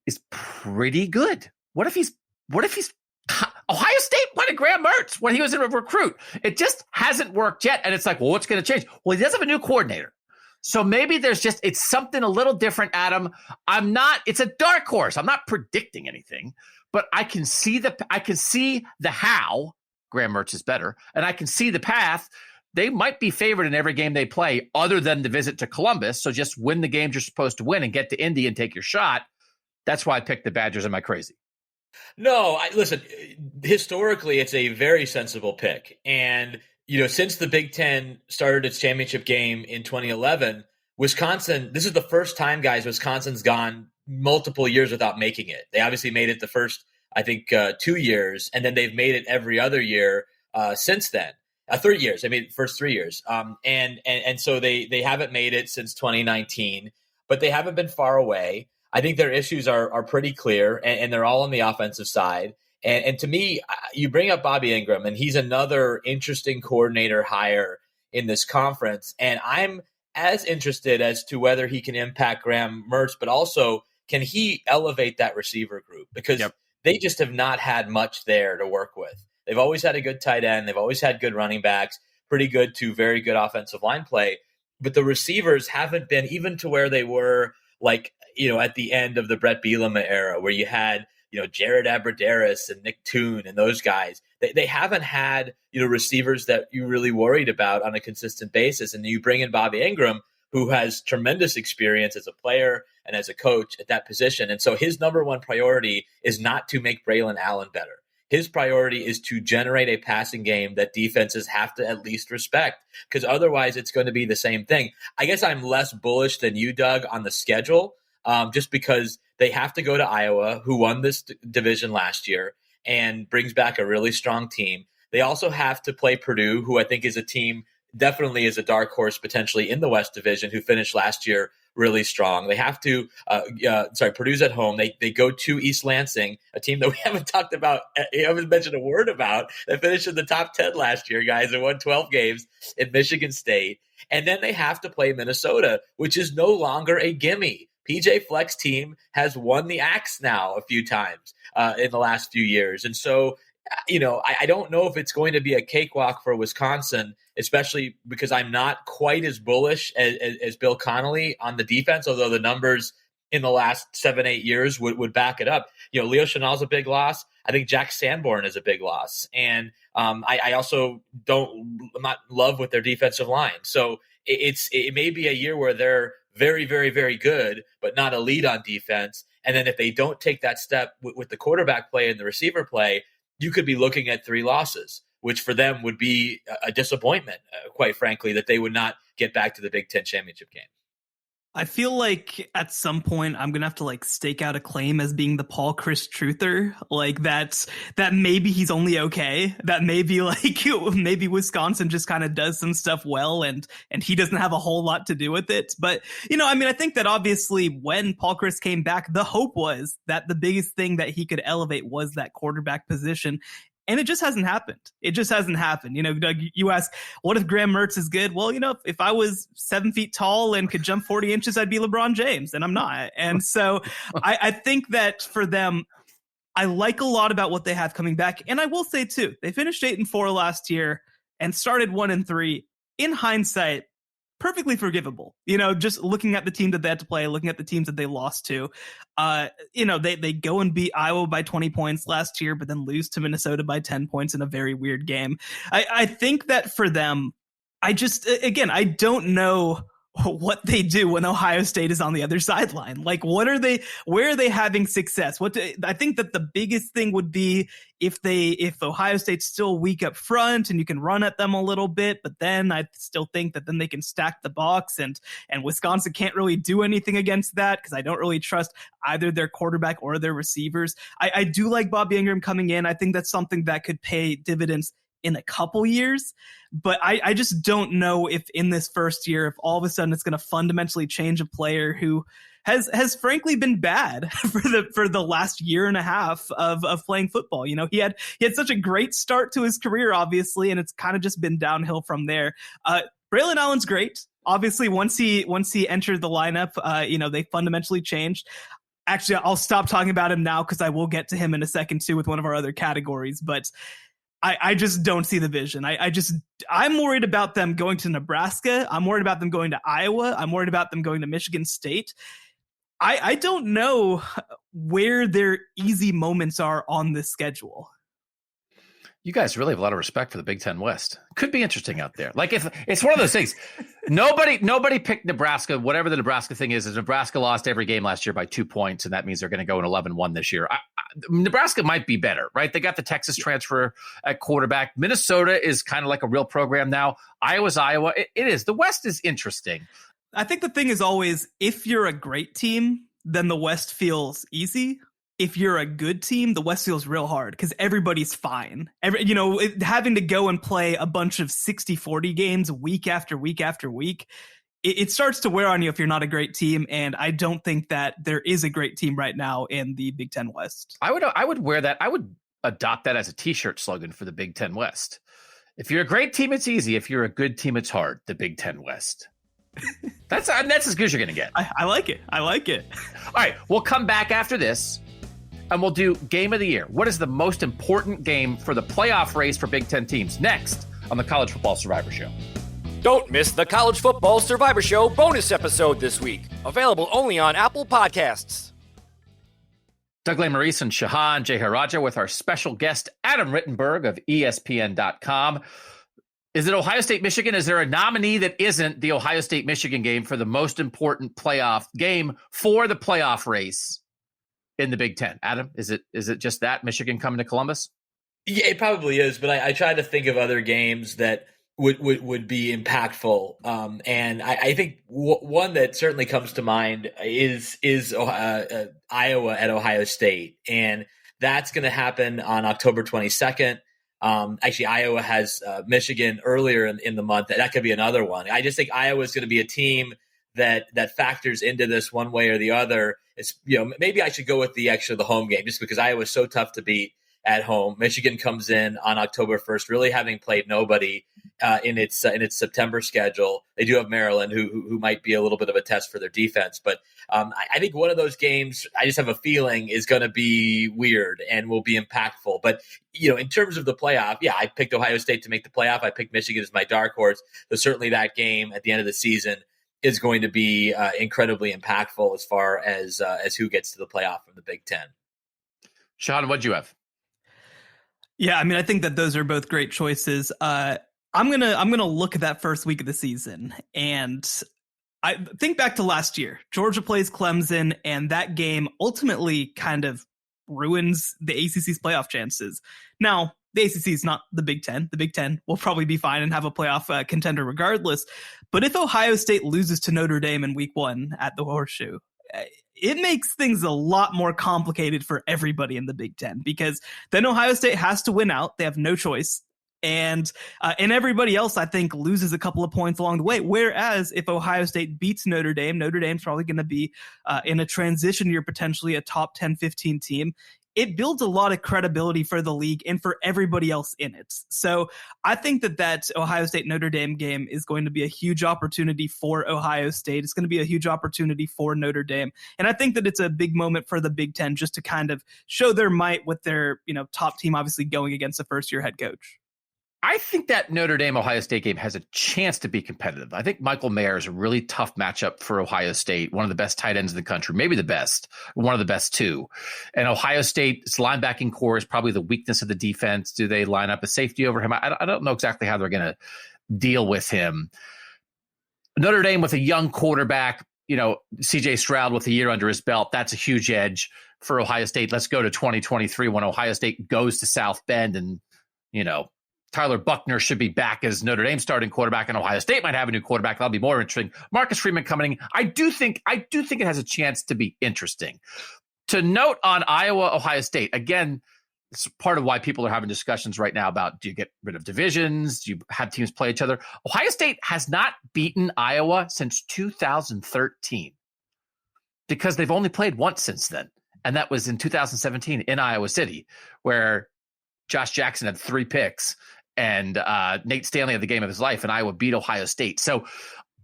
is pretty good? What if he's Ohio State wanted Graham Mertz when he was a recruit. It just hasn't worked yet. And it's like, well, what's going to change? Well, he does have a new coordinator. So maybe it's something a little different, Adam. It's a dark horse. I'm not predicting anything. But I can see the how Graham Mertz is better, and I can see the path. They might be favored in every game they play, other than the visit to Columbus. So just win the games you're supposed to win and get to Indy and take your shot. That's why I picked the Badgers. Am I crazy? No, listen. Historically, it's a very sensible pick, and since the Big Ten started its championship game in 2011, Wisconsin. This is the first time, guys. Wisconsin's gone multiple years without making it. They obviously made it the first, I think, 2 years, and then they've made it every other year since then. 3 years. They made it the first 3 years. And so they haven't made it since 2019, but they haven't been far away. I think their issues are pretty clear, and they're all on the offensive side. And to me, you bring up Bobby Ingram, and he's another interesting coordinator hire in this conference. And I'm as interested as to whether he can impact Graham Mertz, but also can he elevate that receiver group? Because they just have not had much there to work with. They've always had a good tight end. They've always had good running backs, pretty good to very good offensive line play. But the receivers haven't been even to where they were, at the end of the Brett Bielema era, where you had, Jared Abbrederis and Nick Toon and those guys. They haven't had, receivers that you really worried about on a consistent basis. And you bring in Bobby Ingram, who has tremendous experience as a player and as a coach at that position. And so his number one priority is not to make Braylon Allen better. His priority is to generate a passing game that defenses have to at least respect, because otherwise it's going to be the same thing. I guess I'm less bullish than you, Doug, on the schedule, just because they have to go to Iowa, who won this division last year and brings back a really strong team. They also have to play Purdue, who I think is a team definitely is a dark horse potentially in the West Division, who finished last year really strong. They have to, Purdue's at home. They go to East Lansing, a team that we haven't talked about, haven't mentioned a word about, that finished in the top 10 last year, guys, and won 12 games in Michigan State. And then they have to play Minnesota, which is no longer a gimme. PJ Fleck's team has won the Axe now a few times in the last few years. And so, I don't know if it's going to be a cakewalk for Wisconsin, especially because I'm not quite as bullish as Bill Connolly on the defense, although the numbers in the last 7-8 years would back it up. Leo Chenal's a big loss. I think Jack Sanborn is a big loss. And I also I'm not in love with their defensive line. So it may be a year where they're very, very, very good, but not elite on defense. And then if they don't take that step with the quarterback play and the receiver play, you could be looking at 3 losses, which for them would be a disappointment, quite frankly, that they would not get back to the Big Ten championship game. I feel like at some point I'm going to have to stake out a claim as being the Paul Chryst truther, that maybe he's only okay, that maybe maybe Wisconsin just kind of does some stuff well and he doesn't have a whole lot to do with it. But, I think that obviously when Paul Chryst came back, the hope was that the biggest thing that he could elevate was that quarterback position. And it just hasn't happened. It just hasn't happened. Doug, you ask, what if Graham Mertz is good? Well, if I was 7 feet tall and could jump 40 inches, I'd be LeBron James, and I'm not. And so I think that for them, I like a lot about what they have coming back. And I will say, too, they finished 8-4 last year and started 1-3. In hindsight, perfectly forgivable. Just looking at the team that they had to play, looking at the teams that they lost to, they go and beat Iowa by 20 points last year, but then lose to Minnesota by 10 points in a very weird game. I think that for them, I don't know what they do when Ohio State is on the other sideline. Where are they having success? I think that the biggest thing would be if Ohio State's still weak up front and you can run at them a little bit, but then I still think that then they can stack the box and Wisconsin can't really do anything against that because I don't really trust either their quarterback or their receivers. I do like Bobby Ingram coming in. I think that's something that could pay dividends in a couple years, but I just don't know if in this first year, if all of a sudden it's going to fundamentally change a player who has frankly been bad for the last year and a half of playing football. He had such a great start to his career, obviously, and it's kind of just been downhill from there. Braylon Allen's great. Obviously, once he entered the lineup, they fundamentally changed. Actually, I'll stop talking about him now because I will get to him in a second too with one of our other categories, but I just don't see the vision. I'm worried about them going to Nebraska. I'm worried about them going to Iowa. I'm worried about them going to Michigan State. I don't know where their easy moments are on this schedule. You guys really have a lot of respect for the Big Ten West. Could be interesting out there. If it's one of those things, nobody picked Nebraska. Whatever the Nebraska thing is Nebraska lost every game last year by 2 points, and that means they're going to go in 11-1 this year. Nebraska might be better, right? They got the Texas transfer at quarterback. Minnesota is kind of like a real program now. Iowa's Iowa. It is. The West is interesting. I think the thing is always, if you're a great team, then the West feels easy. If you're a good team, the West feels real hard because everybody's fine. Having to go and play a bunch of 60-40 games week after week after week, it starts to wear on you if you're not a great team. And I don't think that there is a great team right now in the Big Ten West. I would wear that. I would adopt that as a T-shirt slogan for the Big Ten West. If you're a great team, it's easy. If you're a good team, it's hard. The Big Ten West. That's as good as you're going to get. I like it. I like it. All right. We'll come back after this. And we'll do Game of the Year. What is the most important game for the playoff race for Big Ten teams? Next on the College Football Survivor Show. Don't miss the College Football Survivor Show bonus episode this week. Available only on Apple Podcasts. Doug Lesmerises and Shehan Jeyarajah with our special guest, Adam Rittenberg of ESPN.com. Is it Ohio State-Michigan? Is there a nominee that isn't the Ohio State-Michigan game for the most important playoff game for the playoff race in the Big Ten? Adam, is it just that Michigan coming to Columbus? Yeah, it probably is, but I try to think of other games that would be impactful. And I think one that certainly comes to mind is Iowa at Ohio State. And that's going to happen on October 22nd. Actually, Iowa has Michigan earlier in the month. That could be another one. I just think Iowa is going to be a team that factors into this one way or the other. It's, maybe I should go with the home game, just because Iowa's so tough to beat at home. Michigan comes in on October 1st, really having played nobody in its September schedule. They do have Maryland, who might be a little bit of a test for their defense, but I think one of those games, I just have a feeling, is going to be weird and will be impactful. But in terms of the playoff, I picked Ohio State to make the playoff. I picked Michigan as my dark horse. So certainly that game at the end of the season is going to be incredibly impactful as far as who gets to the playoff from the Big Ten. Sean, what'd you have? Yeah, I mean, I think that those are both great choices. I'm gonna look at that first week of the season, and I think back to last year. Georgia plays Clemson, and that game ultimately kind of ruins the ACC's playoff chances. Now, the ACC is not the Big Ten. The Big Ten will probably be fine and have a playoff contender regardless. But if Ohio State loses to Notre Dame in week 1 at the Horseshoe, it makes things a lot more complicated for everybody in the Big Ten, because then Ohio State has to win out. They have no choice. And everybody else, I think, loses a couple of points along the way. Whereas if Ohio State beats Notre Dame's probably going to be in a transition year, potentially a top 10, 15 team. It builds a lot of credibility for the league and for everybody else in it. So I think that Ohio State-Notre Dame game is going to be a huge opportunity for Ohio State. It's going to be a huge opportunity for Notre Dame. And I think that it's a big moment for the Big Ten just to kind of show their might with their, top team obviously going against a first-year head coach. I think that Notre Dame-Ohio State game has a chance to be competitive. I think Michael Mayer is a really tough matchup for Ohio State, one of the best tight ends in the country, maybe the best, one of the best too. And Ohio State's linebacking core is probably the weakness of the defense. Do they line up a safety over him? I don't know exactly how they're going to deal with him. Notre Dame with a young quarterback, CJ Stroud with a year under his belt, that's a huge edge for Ohio State. Let's go to 2023 when Ohio State goes to South Bend and, Tyler Buckner should be back as Notre Dame starting quarterback, and Ohio State might have a new quarterback. That'll be more interesting. Marcus Freeman coming in. I do think it has a chance to be interesting. To note on Iowa, Ohio State, again, it's part of why people are having discussions right now about, do you get rid of divisions? Do you have teams play each other? Ohio State has not beaten Iowa since 2013 because they've only played once since then. And that was in 2017 in Iowa City, where Josh Jackson had 3 picks. And Nate Stanley had the game of his life, and Iowa beat Ohio State. So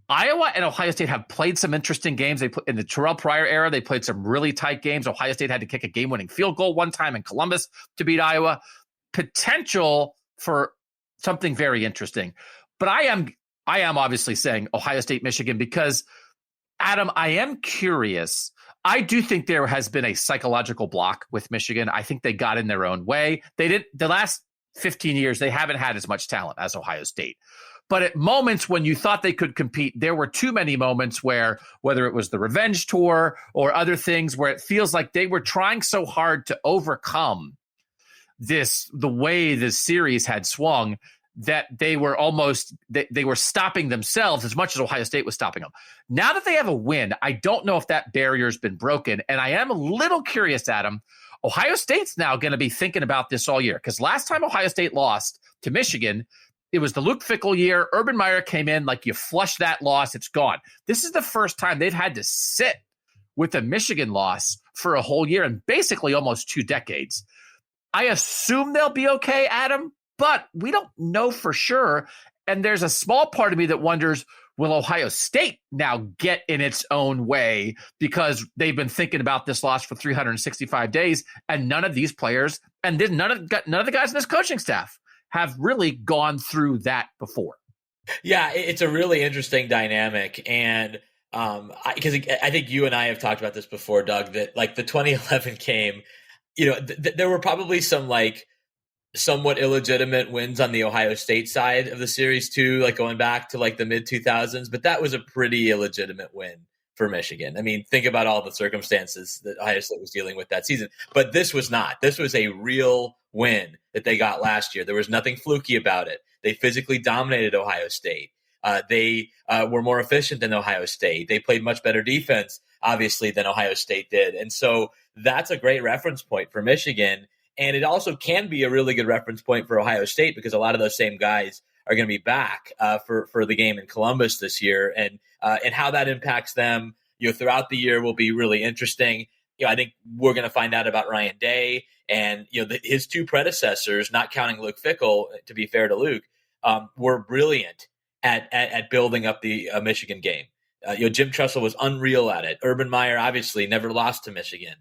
Iowa and Ohio State have played some interesting games. They put in the Terrell Pryor era, they played some really tight games. Ohio State had to kick a game-winning field goal one time in Columbus to beat Iowa. Potential for something very interesting. But I am obviously saying Ohio State, Michigan, because, Adam, I am curious. I do think there has been a psychological block with Michigan. I think they got in their own way. They didn't. The last 15 years, they haven't had as much talent as Ohio State. But at moments when you thought they could compete, there were too many moments where, whether it was the revenge tour or other things, where it feels like they were trying so hard to overcome the way the series had swung, that they were they were stopping themselves as much as Ohio State was stopping them. Now that they have a win, I don't know if that barrier's been broken. And I am a little curious, Adam. Ohio State's now going to be thinking about this all year, because last time Ohio State lost to Michigan, it was the Luke Fickell year. Urban Meyer came in, like, you flush that loss, it's gone. This is the first time they've had to sit with a Michigan loss for a whole year and basically almost 2 decades. I assume they'll be okay, Adam, but we don't know for sure. And there's a small part of me that wonders, will Ohio State now get in its own way, because they've been thinking about this loss for 365 days, and none of these players and none of the guys in this coaching staff have really gone through that before. Yeah, it's a really interesting dynamic. And because I think you and I have talked about this before, Doug, that like the 2011 game, there were probably some somewhat illegitimate wins on the Ohio State side of the series too, like going back to like the mid 2000s, but that was a pretty illegitimate win for Michigan. I mean, think about all the circumstances that Ohio State was dealing with that season, but this was not. This was a real win that they got last year. There was nothing fluky about it. They physically dominated Ohio State. They were more efficient than Ohio State. They played much better defense, obviously, than Ohio State did. And so that's a great reference point for Michigan. And it also can be a really good reference point for Ohio State, because a lot of those same guys are going to be back for the game in Columbus this year, and how that impacts them, throughout the year will be really interesting. I think we're going to find out about Ryan Day and his two predecessors, not counting Luke Fickell, to be fair to Luke, were brilliant at building up the Michigan game. Jim Tressel was unreal at it. Urban Meyer obviously never lost to Michigan.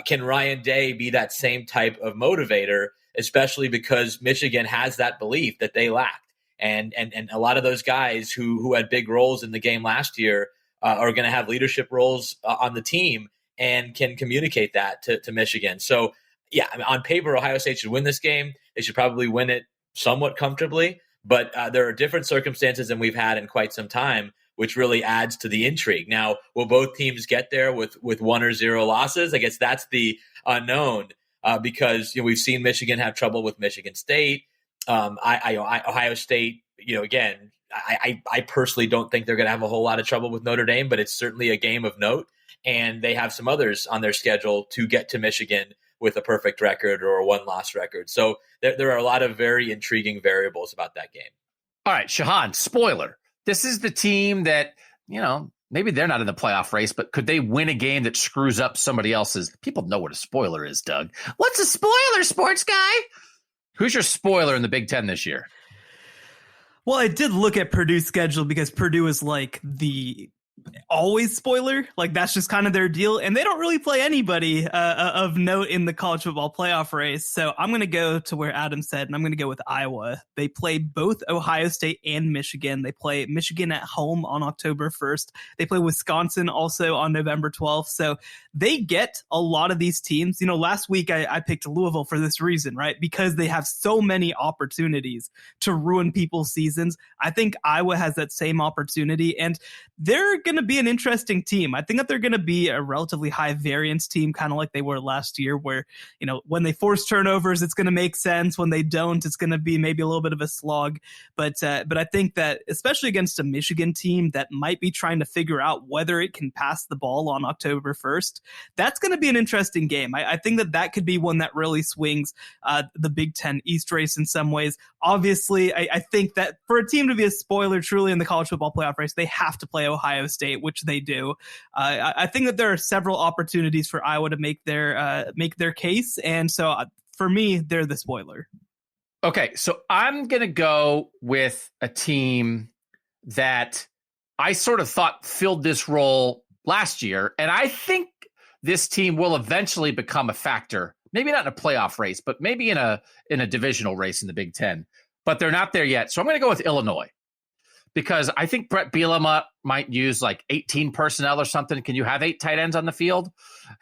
Can Ryan Day be that same type of motivator, especially because Michigan has that belief that they lacked? And a lot of those guys who had big roles in the game last year are going to have leadership roles on the team and can communicate that to Michigan. So, yeah, I mean, on paper, Ohio State should win this game. They should probably win it somewhat comfortably. But there are different circumstances than we've had in quite some time, which really adds to the intrigue. Now, will both teams get there with 1 or 0 losses? I guess that's the unknown because we've seen Michigan have trouble with Michigan State. Ohio State, again, I personally don't think they're going to have a whole lot of trouble with Notre Dame, but it's certainly a game of note. And they have some others on their schedule to get to Michigan with a perfect record or a 1-loss record. So there are a lot of very intriguing variables about that game. All right, Shehan, spoiler. This is the team that, maybe they're not in the playoff race, but could they win a game that screws up somebody else's? People know what a spoiler is, Doug. What's a spoiler, sports guy? Who's your spoiler in the Big Ten this year? Well, I did look at Purdue's schedule because Purdue is like the always spoiler. Like that's just kind of their deal. And they don't really play anybody of note in the college football playoff race. So I'm going to go to where Adam said, and I'm going to go with Iowa. They play both Ohio State and Michigan. They play Michigan at home on October 1st. They play Wisconsin also on November 12th. So they get a lot of these teams. Last week I picked Louisville for this reason, right? Because they have so many opportunities to ruin people's seasons. I think Iowa has that same opportunity, and they're going to be an interesting team. I think that they're going to be a relatively high variance team, kind of like they were last year, where, when they force turnovers, it's going to make sense. When they don't, it's going to be maybe a little bit of a slog. But I think that especially against a Michigan team that might be trying to figure out whether it can pass the ball on October 1st, that's going to be an interesting game. I think that could be one that really swings the Big Ten East race in some ways. Obviously, I think that for a team to be a spoiler truly in the college football playoff race, they have to play Ohio State, which they do. I think that there are several opportunities for Iowa to make their case, and so for me, they're the spoiler. Okay, so I'm going to go with a team that I sort of thought filled this role last year, and I think this team will eventually become a factor. Maybe not in a playoff race, but maybe in a divisional race in the Big Ten. But they're not there yet, so I'm going to go with Illinois. Because I think Brett Bielema might use like 18 personnel or something. Can you have 8 tight ends on the field?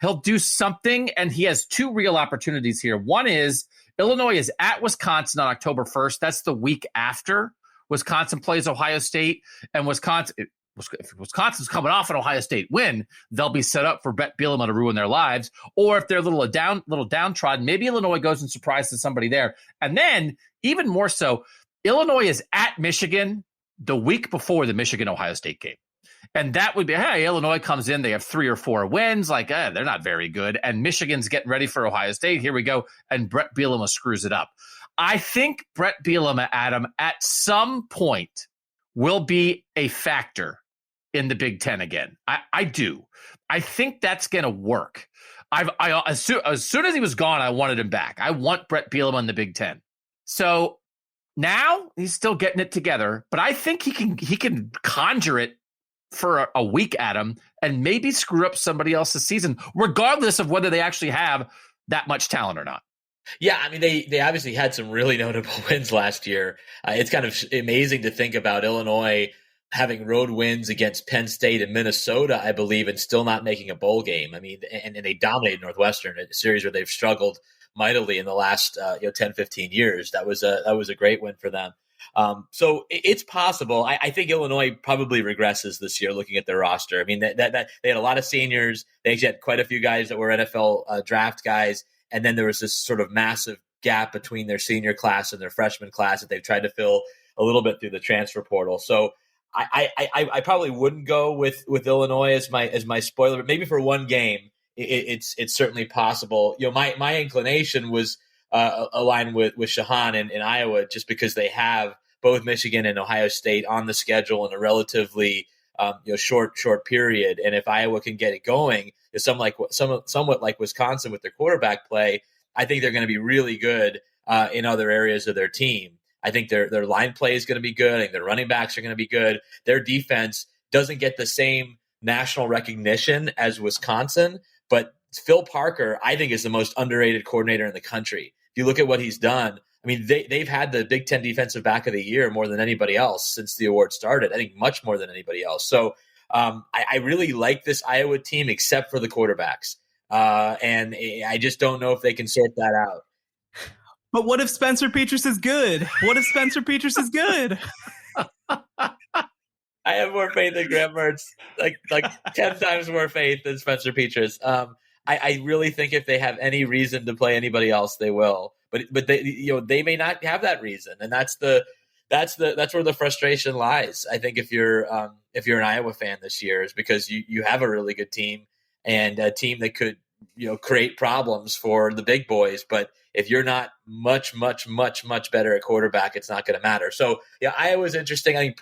He'll do something, and he has 2 real opportunities here. One is Illinois is at Wisconsin on October 1st. That's the week after Wisconsin plays Ohio State. And if Wisconsin's coming off an Ohio State win, they'll be set up for Brett Bielema to ruin their lives. Or if they're a little downtrodden, maybe Illinois goes and surprises somebody there. And then, even more so, Illinois is at Michigan the week before the Michigan-Ohio State game. And that would be, hey, Illinois comes in, they have 3 or 4 wins, they're not very good. And Michigan's getting ready for Ohio State. Here we go. And Brett Bielema screws it up. I think Brett Bielema, Adam, at some point will be a factor in the Big Ten again. I do. I think that's going to work. As soon as he was gone, I wanted him back. I want Brett Bielema in the Big Ten. So now he's still getting it together, but I think he can conjure it for a week, Adam, and maybe screw up somebody else's season, regardless of whether they actually have that much talent or not. Yeah, I mean, they obviously had some really notable wins last year. It's kind of amazing to think about Illinois having road wins against Penn State and Minnesota, I believe, and still not making a bowl game. I mean, and they dominated Northwestern, a series where they've struggled mightily in the last 10, 15 years. That was a great win for them. So it's possible. I think Illinois probably regresses this year looking at their roster. I mean, that they had a lot of seniors. They actually had quite a few guys that were NFL draft guys. And then there was this sort of massive gap between their senior class and their freshman class that they've tried to fill a little bit through the transfer portal. So I probably wouldn't go with Illinois as my spoiler, but maybe for one game, it's certainly possible. My inclination was aligned with Shehan in Iowa, just because they have both Michigan and Ohio State on the schedule in a relatively short period. And if Iowa can get it going, is somewhat like Wisconsin with their quarterback play, I think they're going to be really good in other areas of their team. I think their line play is going to be good. I think their running backs are going to be good. Their defense doesn't get the same national recognition as Wisconsin, but Phil Parker, I think, is the most underrated coordinator in the country. If you look at what he's done, I mean, they've had the Big Ten Defensive Back of the Year more than anybody else since the award started. I think much more than anybody else. So I really like this Iowa team, except for the quarterbacks. And I just don't know if they can sort that out. But what if Spencer Petras is good? What if Spencer Petras is good? I have more faith in Graham Mertz, like 10 times more faith than Spencer Petras. I really think if they have any reason to play anybody else, they will. But they may not have that reason, and that's where the frustration lies. I think if you're an Iowa fan this year, is because you have a really good team and a team that could create problems for the big boys, but if you're not much better at quarterback, it's not going to matter. So, yeah, Iowa's interesting. I think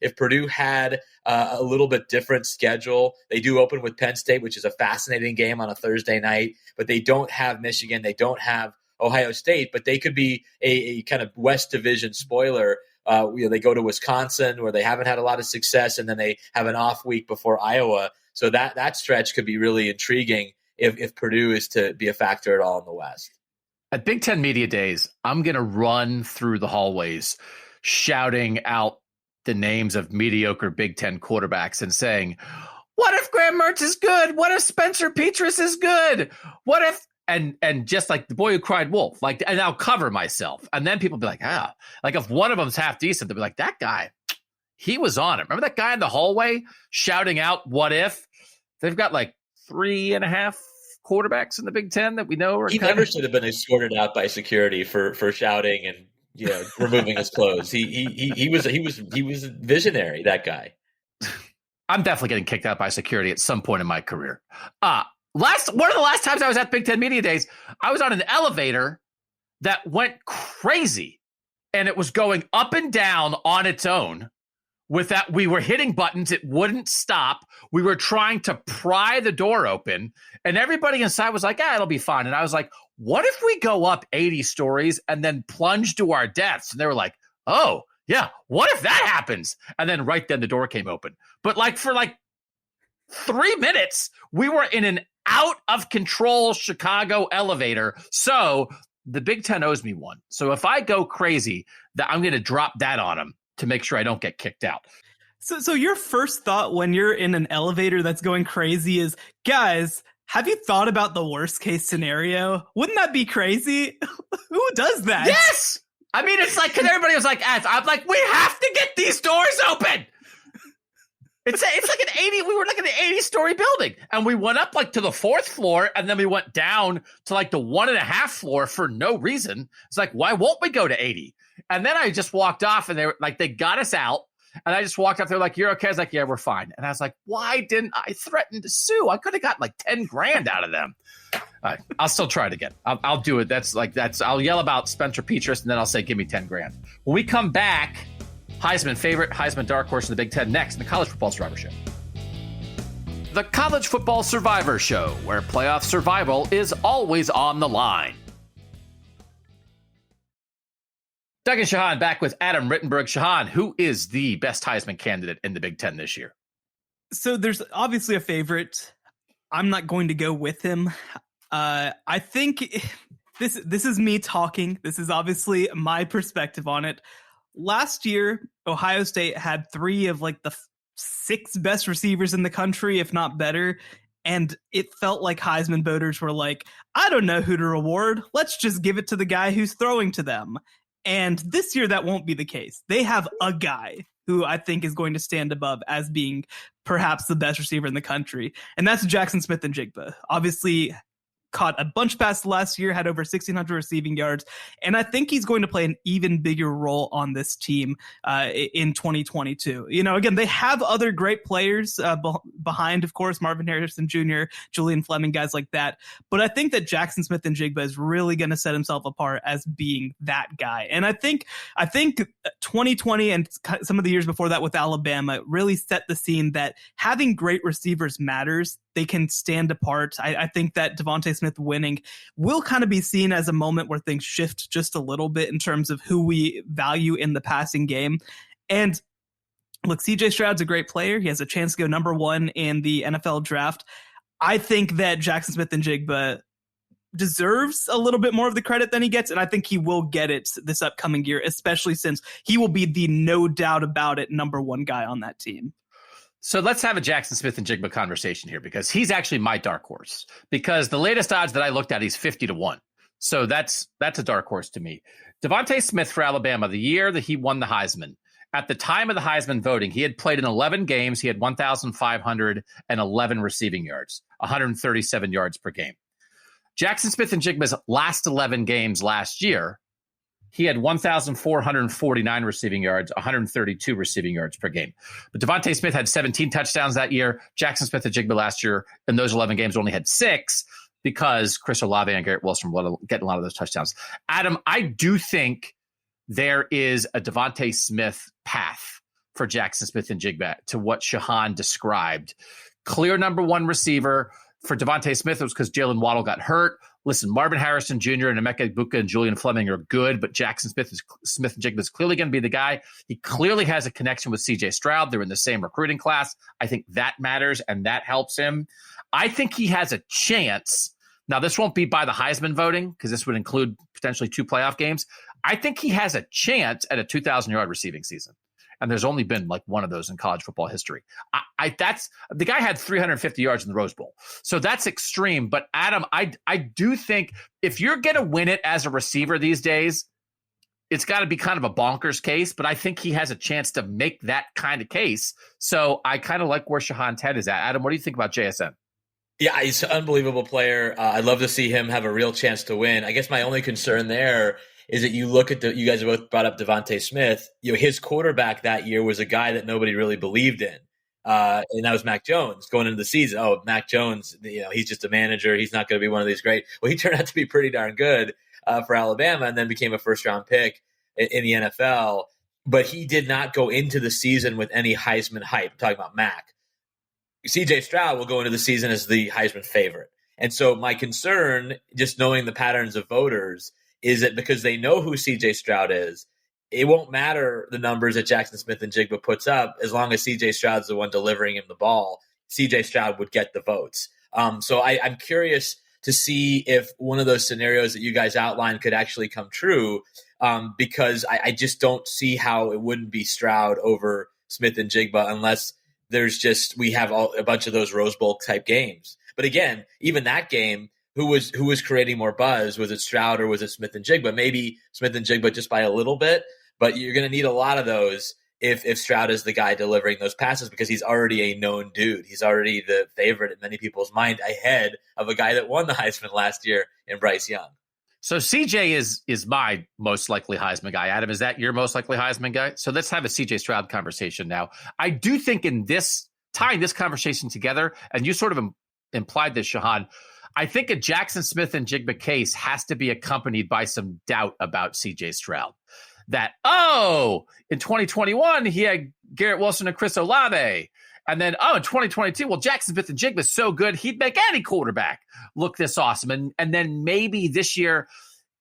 if Purdue had a little bit different schedule, they do open with Penn State, which is a fascinating game on a Thursday night, but they don't have Michigan. They don't have Ohio State, but they could be a kind of West Division spoiler. They go to Wisconsin where they haven't had a lot of success, and then they have an off week before Iowa. So that stretch could be really intriguing if Purdue is to be a factor at all in the West. At Big Ten Media Days, I'm going to run through the hallways shouting out the names of mediocre Big Ten quarterbacks and saying, what if Graham Mertz is good? What if Spencer Petras is good? What if, and just like the boy who cried wolf, and I'll cover myself. And then people be like, like if one of them's half decent, they'll be like, that guy, he was on it. Remember that guy in the hallway shouting out, what if? They've got like 3.5 quarterbacks in the Big Ten that we know are. He never should have been escorted out by security for shouting and removing his clothes. He was a visionary, that guy. I'm definitely getting kicked out by security at some point in my career. One of the last times I was at Big Ten Media Days, I was on an elevator that went crazy, and it was going up and down on its own. With that, we were hitting buttons. It wouldn't stop. We were trying to pry the door open, and everybody inside was like, it'll be fine. And I was like, what if we go up 80 stories and then plunge to our deaths? And they were like, oh, yeah, what if that happens? And then right then the door came open. But for 3 minutes, we were in an out-of-control Chicago elevator. So the Big Ten owes me one. So if I go crazy, I'm going to drop that on them to make sure I don't get kicked out. So your first thought when you're in an elevator that's going crazy is, guys, have you thought about the worst case scenario? Wouldn't that be crazy? Who does that? Yes! I mean, it's like, because everybody was like, I'm like, we have to get these doors open! It's like we were like an 80-story building, and we went up to the 4th floor, and then we went down to the 1.5 floor for no reason. It's like, why won't we go to 80? And then I just walked off, and they got us out, and I just walked up. They're like, "You're okay?" I was like, "Yeah, we're fine." And I was like, "Why didn't I threaten to sue? I could have got $10,000 out of them." I'll still try it again. I'll do it. I'll yell about Spencer Petras, and then I'll say, "Give me $10,000." When we come back, Heisman favorite, Heisman dark horse in the Big Ten next in the College Football Survivor Show. The College Football Survivor Show, where playoff survival is always on the line. Doug and Shehan back with Adam Rittenberg. Shehan, who is the best Heisman candidate in the Big Ten this year? So there's obviously a favorite. I'm not going to go with him. I think this is me talking. This is obviously my perspective on it. Last year, Ohio State had 3 of the 6 best receivers in the country, if not better. And it felt like Heisman voters were like, I don't know who to reward. Let's just give it to the guy who's throwing to them. And this year, that won't be the case. They have a guy who I think is going to stand above as being perhaps the best receiver in the country. And that's Jaxon Smith-Njigba. Obviously, caught a bunch of passes last year, had over 1,600 receiving yards, and I think he's going to play an even bigger role on this team in 2022. Again, they have other great players behind, of course, Marvin Harrison Jr., Julian Fleming, guys like that. But I think that Jaxon Smith-Njigba is really going to set himself apart as being that guy. And I think 2020 and some of the years before that with Alabama really set the scene that having great receivers matters. They can stand apart. I think that Devontae Smith winning will kind of be seen as a moment where things shift just a little bit in terms of who we value in the passing game. And look, CJ Stroud's a great player. He has a chance to go number 1 in the NFL draft. I think that Jaxon Smith-Njigba deserves a little bit more of the credit than he gets, and I think he will get it this upcoming year, especially since he will be the no doubt about it number 1 guy on that team. So let's have a Jaxon Smith-Njigba conversation here, because he's actually my dark horse. Because the latest odds that I looked at, he's 50-1. So that's a dark horse to me. Devontae Smith for Alabama, the year that he won the Heisman, at the time of the Heisman voting, he had played in 11 games. He had 1,511 receiving yards, 137 yards per game. Jaxon Smith-Njigba's last 11 games last year, he had 1,449 receiving yards, 132 receiving yards per game. But Devontae Smith had 17 touchdowns that year. Jaxon Smith-Njigba last year in those 11 games only had 6 because Chris Olave and Garrett Wilson were getting a lot of those touchdowns. Adam, I do think there is a Devontae Smith path for Jaxon Smith-Njigba to what Shehan described. Clear number 1 receiver. For Devontae Smith, it was because Jalen Waddle got hurt. Listen, Marvin Harrison Jr. and Emeka Egbuka and Julian Fleming are good, but Jaxon Smith-Njigba is clearly going to be the guy. He clearly has a connection with CJ Stroud. They're in the same recruiting class. I think that matters, and that helps him. I think he has a chance. Now, this won't be by the Heisman voting, because this would include potentially 2 playoff games. I think he has a chance at a 2,000-yard receiving season. And there's only been like one of those in college football history. That's the guy had 350 yards in the Rose Bowl. So that's extreme. But Adam, I do think if you're going to win it as a receiver these days, it's got to be kind of a bonkers case. But I think he has a chance to make that kind of case. So I kind of like where Shehan's head is at. Adam, what do you think about JSN? Yeah, he's an unbelievable player. I'd love to see him have a real chance to win. I guess my only concern there is that you look at you guys both brought up Devontae Smith. His quarterback that year was a guy that nobody really believed in. And that was Mac Jones going into the season. Oh, Mac Jones, he's just a manager. He's not going to be one of these great. Well, he turned out to be pretty darn good for Alabama and then became a first-round pick in the NFL. But he did not go into the season with any Heisman hype. I'm talking about Mac. CJ Stroud will go into the season as the Heisman favorite. And so my concern, just knowing the patterns of voters, is that because they know who CJ Stroud is, it won't matter the numbers that Jaxon Smith-Njigba puts up as long as CJ Stroud's the one delivering him the ball. CJ Stroud would get the votes. So I'm curious to see if one of those scenarios that you guys outlined could actually come true, because I just don't see how it wouldn't be Stroud over Smith-Njigba unless we have a bunch of those Rose Bowl type games. But again, even that game, who was creating more buzz? Was it Stroud or was it Smith-Njigba? Maybe Smith-Njigba just by a little bit, but you're going to need a lot of those if Stroud is the guy delivering those passes, because he's already a known dude. He's already the favorite in many people's mind, ahead of a guy that won the Heisman last year in Bryce Young. So CJ is my most likely Heisman guy. Adam, is that your most likely Heisman guy? So let's have a CJ Stroud conversation now. I do think tying this conversation together, and you sort of implied this, Shehan, I think a Jaxon Smith-Njigba case has to be accompanied by some doubt about CJ Stroud. That, in 2021, he had Garrett Wilson and Chris Olave. And then, in 2022, Jaxon Smith-Njigba is so good, he'd make any quarterback look this awesome. And then maybe this year,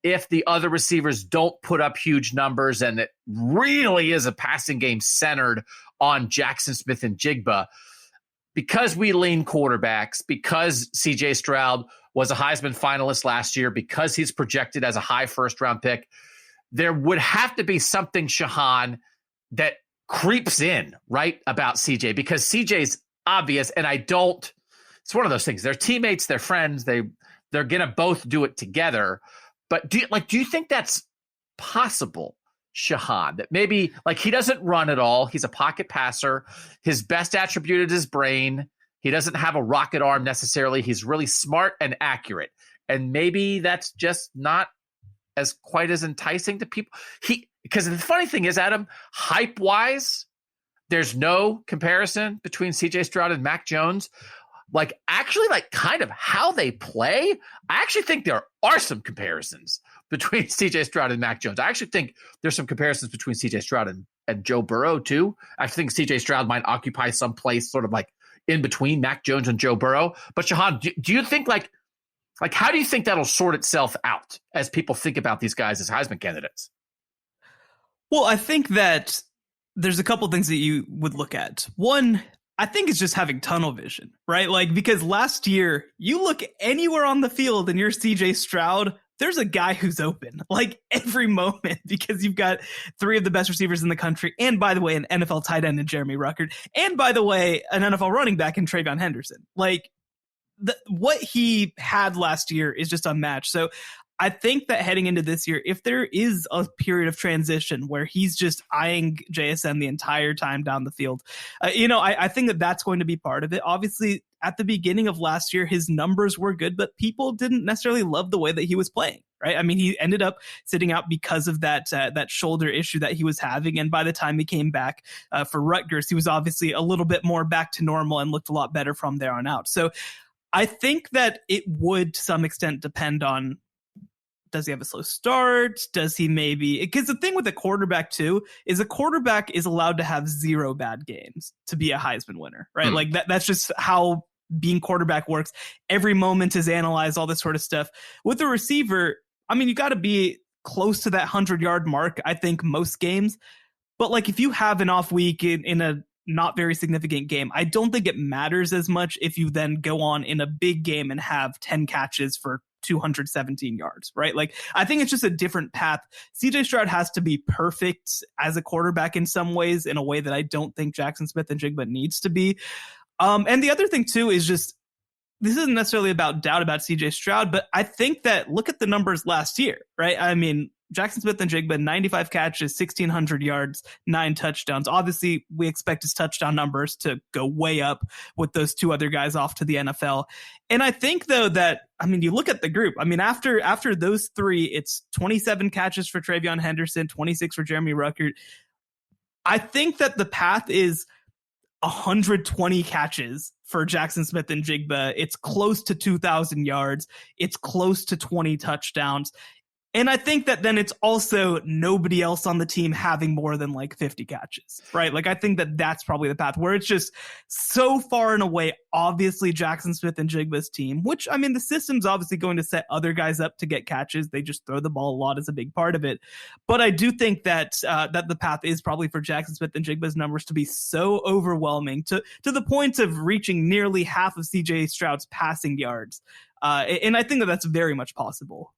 if the other receivers don't put up huge numbers and it really is a passing game centered on Jaxon Smith-Njigba, because we lean quarterbacks, because CJ Stroud was a Heisman finalist last year, because he's projected as a high first-round pick, there would have to be something, Shehan, that creeps in, right, about CJ, because CJ's obvious, and it's one of those things. They're teammates, they're friends, they're going to both do it together. But do you think that's possible, Shehan, that maybe he doesn't run at all? He's a pocket passer. His best attribute is his brain. He doesn't have a rocket arm necessarily. He's really smart and accurate. And maybe that's just not as quite as enticing to people. Because the funny thing is, Adam, hype-wise, there's no comparison between CJ Stroud and Mac Jones. Actually, kind of how they play, I actually think there are some comparisons between CJ Stroud and Mac Jones. I actually think there's some comparisons between CJ Stroud and Joe Burrow, too. I think CJ Stroud might occupy some place sort of in between Mac Jones and Joe Burrow. But Shehan, do you think how do you think that'll sort itself out as people think about these guys as Heisman candidates? Well, I think that there's a couple things that you would look at. One, I think it's just having tunnel vision, right? Because last year, you look anywhere on the field and you're CJ Stroud, there's a guy who's open every moment because you've got three of the best receivers in the country. And by the way, an NFL tight end in Jeremy Ruckert. And by the way, an NFL running back in Travion Henderson. What he had last year is just unmatched. So I think that heading into this year, if there is a period of transition where he's just eyeing JSN the entire time down the field, I think that that's going to be part of it. Obviously, at the beginning of last year, his numbers were good, but people didn't necessarily love the way that he was playing. Right. I mean, he ended up sitting out because of that shoulder issue that he was having. And by the time he came back for Rutgers, he was obviously a little bit more back to normal and looked a lot better from there on out. So I think that it would to some extent depend on, does he have a slow start? Does he maybe, because the thing with a quarterback too is a quarterback is allowed to have 0 bad games to be a Heisman winner, right? That's just how being quarterback works. Every moment is analyzed, all this sort of stuff. With a receiver, I mean, you got to be close to that 100-yard mark, I think, most games. But if you have an off week in a not very significant game, I don't think it matters as much if you then go on in a big game and have 10 catches for 217 yards, right? I think it's just a different path. CJ Stroud has to be perfect as a quarterback in some ways, in a way that I don't think Jaxon Smith-Njigba needs to be. And the other thing too is just, this isn't necessarily about doubt about CJ Stroud, but I think that look at the numbers last year, right? I mean, Jaxon Smith-Njigba, 95 catches, 1,600 yards, 9 touchdowns. Obviously, we expect his touchdown numbers to go way up with those 2 other guys off to the NFL. And I think, though, that, I mean, you look at the group. I mean, after those 3, it's 27 catches for Travion Henderson, 26 for Jeremy Ruckert. I think that the path is 120 catches for Jaxon Smith-Njigba. It's close to 2,000 yards. It's close to 20 touchdowns. And I think that then it's also nobody else on the team having more than 50 catches, right? I think that that's probably the path where it's just so far and away, obviously Jaxon Smith-Njigba's team, which, I mean, the system's obviously going to set other guys up to get catches. They just throw the ball a lot as a big part of it. But I do think that that the path is probably for Jaxon Smith-Njigba's numbers to be so overwhelming to the point of reaching nearly half of CJ Stroud's passing yards. And I think that that's very much possible.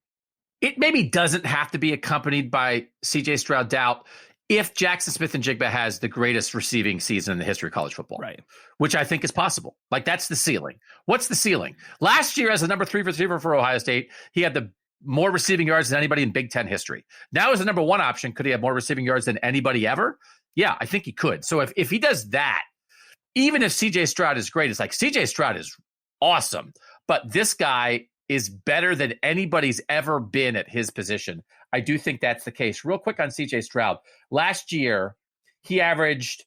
It maybe doesn't have to be accompanied by CJ Stroud doubt if Jaxon Smith-Njigba has the greatest receiving season in the history of college football, right? Which I think is possible. That's the ceiling. What's the ceiling? Last year, as the number 3 receiver for Ohio State, he had the more receiving yards than anybody in Big Ten history. Now, as the number 1 option, could he have more receiving yards than anybody ever? Yeah, I think he could. So if he does that, even if CJ Stroud is great, it's CJ Stroud is awesome, but this guy is better than anybody's ever been at his position. I do think that's the case. Real quick on CJ Stroud. Last year, he averaged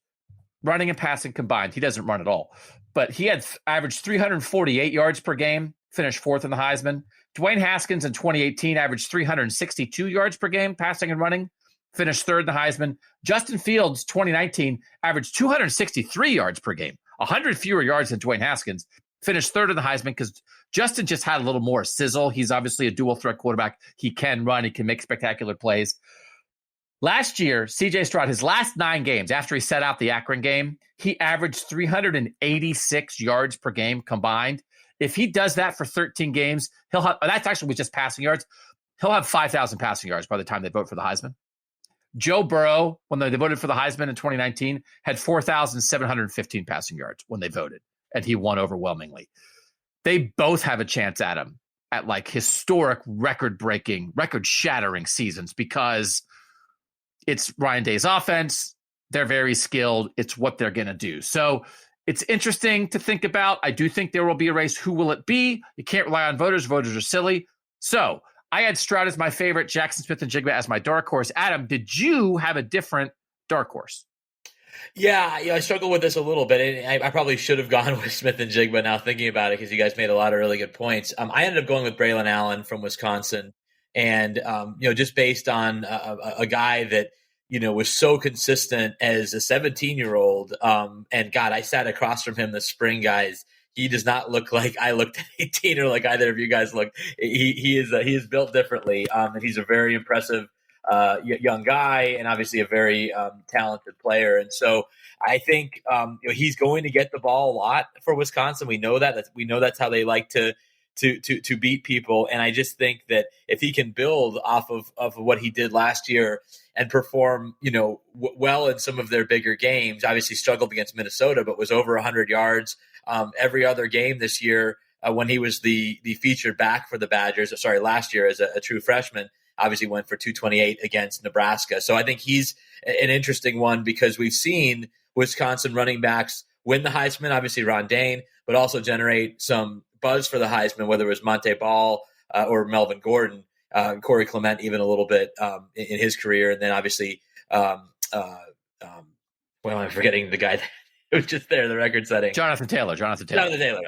running and passing combined. He doesn't run at all, but he had averaged 348 yards per game, finished 4th in the Heisman. Dwayne Haskins in 2018 averaged 362 yards per game, passing and running, finished 3rd in the Heisman. Justin Fields, 2019, averaged 263 yards per game, 100 fewer yards than Dwayne Haskins, finished 3rd in the Heisman because Justin just had a little more sizzle. He's obviously a dual threat quarterback. He can run. He can make spectacular plays. Last year, CJ Stroud, his last 9 games after he set out the Akron game, he averaged 386 yards per game combined. If he does that for 13 games, he'll have, that's actually with just passing yards, he'll have 5,000 passing yards by the time they vote for the Heisman. Joe Burrow, when they voted for the Heisman in 2019, had 4,715 passing yards when they voted, and he won overwhelmingly. They both have a chance at him at historic record-breaking, record-shattering seasons because it's Ryan Day's offense. They're very skilled. It's what they're going to do. So it's interesting to think about. I do think there will be a race. Who will it be? You can't rely on voters. Voters are silly. So I had Stroud as my favorite, Jaxon Smith-Njigba as my dark horse. Adam, did you have a different dark horse? Yeah, I struggle with this a little bit. I probably should have gone with Smith-Njigba now thinking about it because you guys made a lot of really good points. I ended up going with Braylon Allen from Wisconsin. And, just based on a guy that, was so consistent as a 17-year-old. And God, I sat across from him this spring, guys. He does not look like I looked at 18 or like either of you guys look. He is built differently. And he's a very impressive young guy and obviously a very talented player. And so I think he's going to get the ball a lot for Wisconsin. We know that. We know that's how they like to beat people. And I just think that if he can build off of what he did last year and perform, well in some of their bigger games, obviously struggled against Minnesota, but was over 100 yards every other game this year when he was the featured back for the Badgers. Sorry, last year as a true freshman. Obviously went for 228 against Nebraska. So I think he's an interesting one because we've seen Wisconsin running backs win the Heisman, obviously Ron Dane, but also generate some buzz for the Heisman, whether it was Monte Ball or Melvin Gordon, Corey Clement even a little bit in his career. And then obviously, I'm forgetting the guy that was just there, the record setting. Jonathan Taylor. I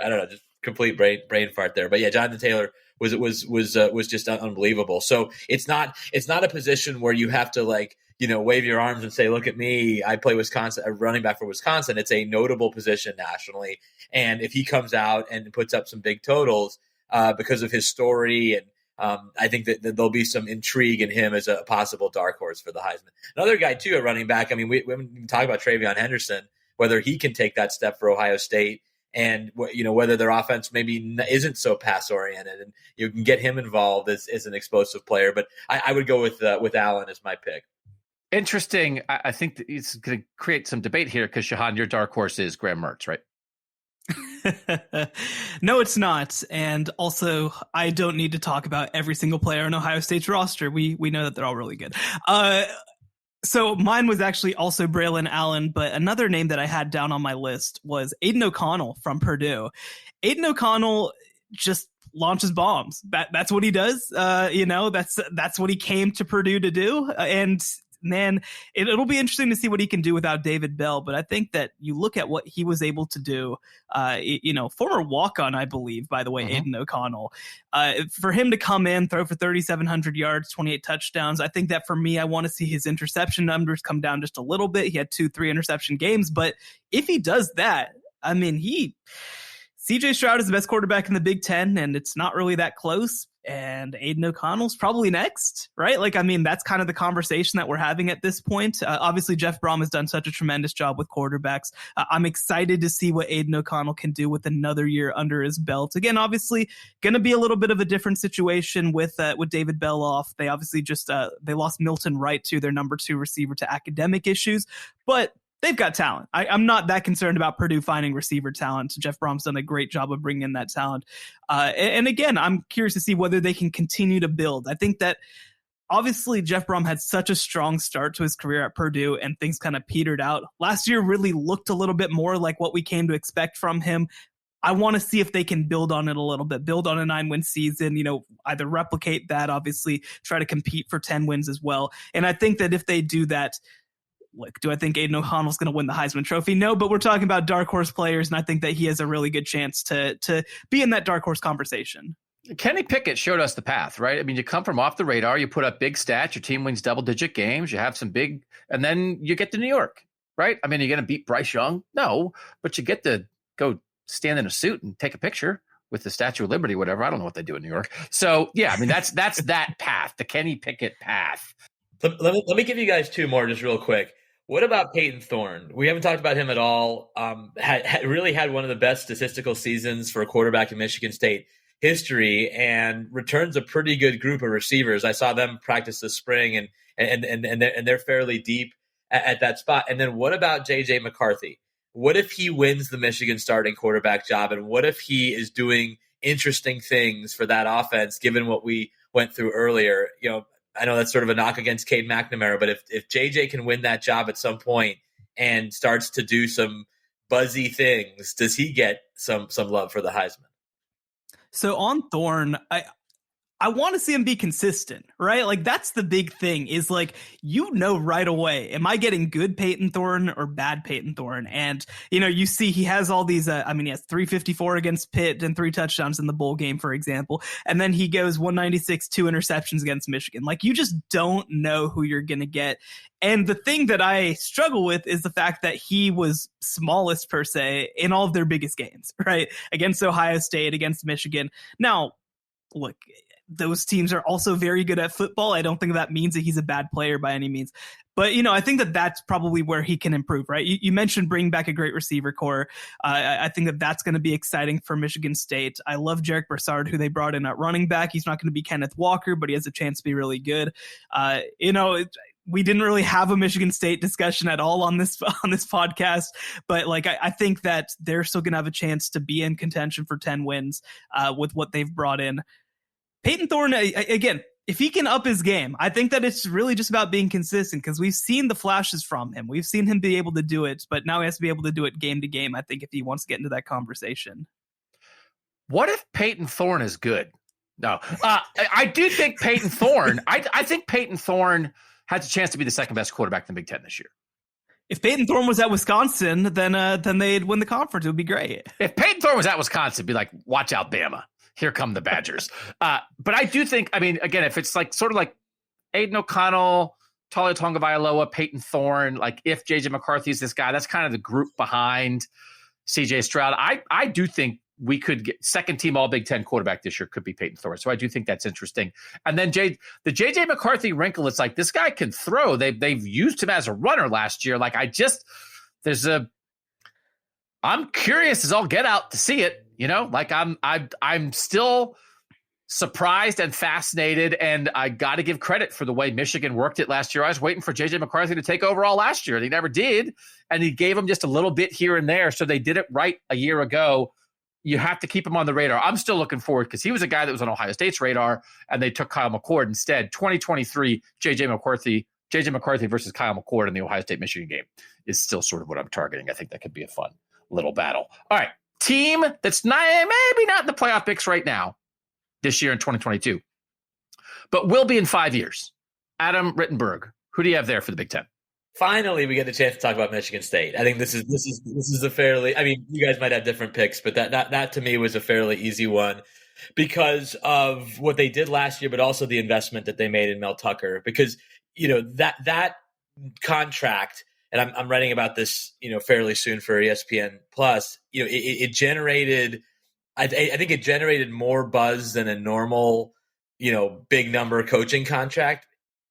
don't know, just complete brain fart there. But yeah, Jonathan Taylor was just unbelievable. So it's not a position where you have to wave your arms and say, look at me, I play Wisconsin, a running back for Wisconsin. It's a notable position nationally. And if he comes out and puts up some big totals because of his story, and I think that there'll be some intrigue in him as a possible dark horse for the Heisman. Another guy too, a running back. I mean, we haven't even talked about Travion Henderson, whether he can take that step for Ohio State. And, whether their offense maybe isn't so pass oriented, and you can get him involved as an explosive player. But I would go with Allen as my pick. Interesting. I think that it's going to create some debate here because, Shehan, your dark horse is Graham Mertz, right? No, it's not. And also, I don't need to talk about every single player on Ohio State's roster. We know that they're all really good. So mine was actually also Braylon Allen, but another name that I had down on my list was Aiden O'Connell from Purdue. Aiden O'Connell just launches bombs. That's what he does. That's what he came to Purdue to do. And man, it'll be interesting to see what he can do without David Bell. But I think that you look at what he was able to do, former walk-on, I believe, by the way, Aiden O'Connell, for him to come in, throw for 3,700 yards, 28 touchdowns. I think that for me, I want to see his interception numbers come down just a little bit. He had 2-3 interception games, but if he does that, I mean, CJ Stroud is the best quarterback in the Big Ten, and it's not really that close. And Aiden O'Connell's probably next, right? That's kind of the conversation that we're having at this point. Obviously, Jeff Brom has done such a tremendous job with quarterbacks. I'm excited to see what Aiden O'Connell can do with another year under his belt. Again, obviously, going to be a little bit of a different situation with David Bell off. They obviously just they lost Milton Wright to their number 2 receiver to academic issues, but they've got talent. I'm not that concerned about Purdue finding receiver talent. Jeff Brom's done a great job of bringing in that talent. And again, I'm curious to see whether they can continue to build. I think that obviously Jeff Brom had such a strong start to his career at Purdue and things kind of petered out. Last year really looked a little bit more like what we came to expect from him. I want to see if they can build on it a little bit, build on a 9-win season, either replicate that, obviously try to compete for 10 wins as well. And I think that if they do that, do I think Aiden O'Connell's going to win the Heisman Trophy? No, but we're talking about dark horse players, and I think that he has a really good chance to be in that dark horse conversation. Kenny Pickett showed us the path, right? I mean, you come from off the radar, you put up big stats, your team wins double-digit games, you have some big, and then you get to New York, right? I mean, you're going to beat Bryce Young? No, but you get to go stand in a suit and take a picture with the Statue of Liberty, whatever. I don't know what they do in New York. So, yeah, I mean, that's that path, the Kenny Pickett path. Let me give you guys 2 more just real quick. What about Peyton Thorne? We haven't talked about him at all. Really had one of the best statistical seasons for a quarterback in Michigan State history, and returns a pretty good group of receivers. I saw them practice this spring, and they're fairly deep at that spot. And then what about J.J. McCarthy? What if he wins the Michigan starting quarterback job, and what if he is doing interesting things for that offense, given what we went through earlier? I know that's sort of a knock against Cade McNamara, but if JJ can win that job at some point and starts to do some buzzy things, does he get some love for the Heisman? So on Thorne, I want to see him be consistent, right? Like that's the big thing is like, right away, am I getting good Peyton Thorne or bad Peyton Thorne? And, you see he has all these, he has 354 against Pitt and 3 touchdowns in the bowl game, for example. And then he goes 196, 2 interceptions against Michigan. Like you just don't know who you're going to get. And the thing that I struggle with is the fact that he was smallest per se in all of their biggest games, right? Against Ohio State, against Michigan. Now, look, those teams are also very good at football. I don't think that means that he's a bad player by any means. But, I think that that's probably where he can improve, right? You mentioned bringing back a great receiver core. I think that that's going to be exciting for Michigan State. I love Jarek Broussard, who they brought in at running back. He's not going to be Kenneth Walker, but he has a chance to be really good. We didn't really have a Michigan State discussion at all on this podcast, but like I think that they're still going to have a chance to be in contention for 10 wins with what they've brought in. Peyton Thorne, again, if he can up his game, I think that it's really just about being consistent because we've seen the flashes from him. We've seen him be able to do it, but now he has to be able to do it game to game, I think, if he wants to get into that conversation. What if Peyton Thorne is good? No, I do think Peyton Thorne, I think Peyton Thorne has a chance to be the second best quarterback in the Big Ten this year. If Peyton Thorne was at Wisconsin, then they'd win the conference. It would be great. If Peyton Thorne was at Wisconsin, it'd be like, watch out, Bama. Here come the Badgers. But I do think, again, if it's like sort of like Aiden O'Connell, Talia Tonga-Vailoa, Peyton Thorne, like if JJ McCarthy's this guy, that's kind of the group behind CJ Stroud. I do think we could get second team all Big Ten quarterback this year could be Peyton Thorne. So I do think that's interesting. And then the JJ McCarthy wrinkle, it's like this guy can throw. They've used him as a runner last year. Like I'm curious as I'll get out to see it. Like I'm still surprised and fascinated, and I got to give credit for the way Michigan worked it last year. I was waiting for JJ McCarthy to take over all last year, and he never did. And he gave him just a little bit here and there. So they did it right a year ago. You have to keep him on the radar. I'm still looking forward because he was a guy that was on Ohio State's radar, and they took Kyle McCord instead. 2023 JJ McCarthy versus Kyle McCord in the Ohio State-Michigan game is still sort of what I'm targeting. I think that could be a fun little battle. All right. Team that's maybe not in the playoff mix right now this year in 2022, but will be in 5 years. Adam Rittenberg, who do you have there for the Big Ten? Finally, we get the chance to talk about Michigan State. I think this is a fairly. I mean, you guys might have different picks, but that to me was a fairly easy one because of what they did last year, but also the investment that they made in Mel Tucker. Because that contract. And I'm writing about this, fairly soon for ESPN Plus. It generated, I think it generated more buzz than a normal, big number coaching contract.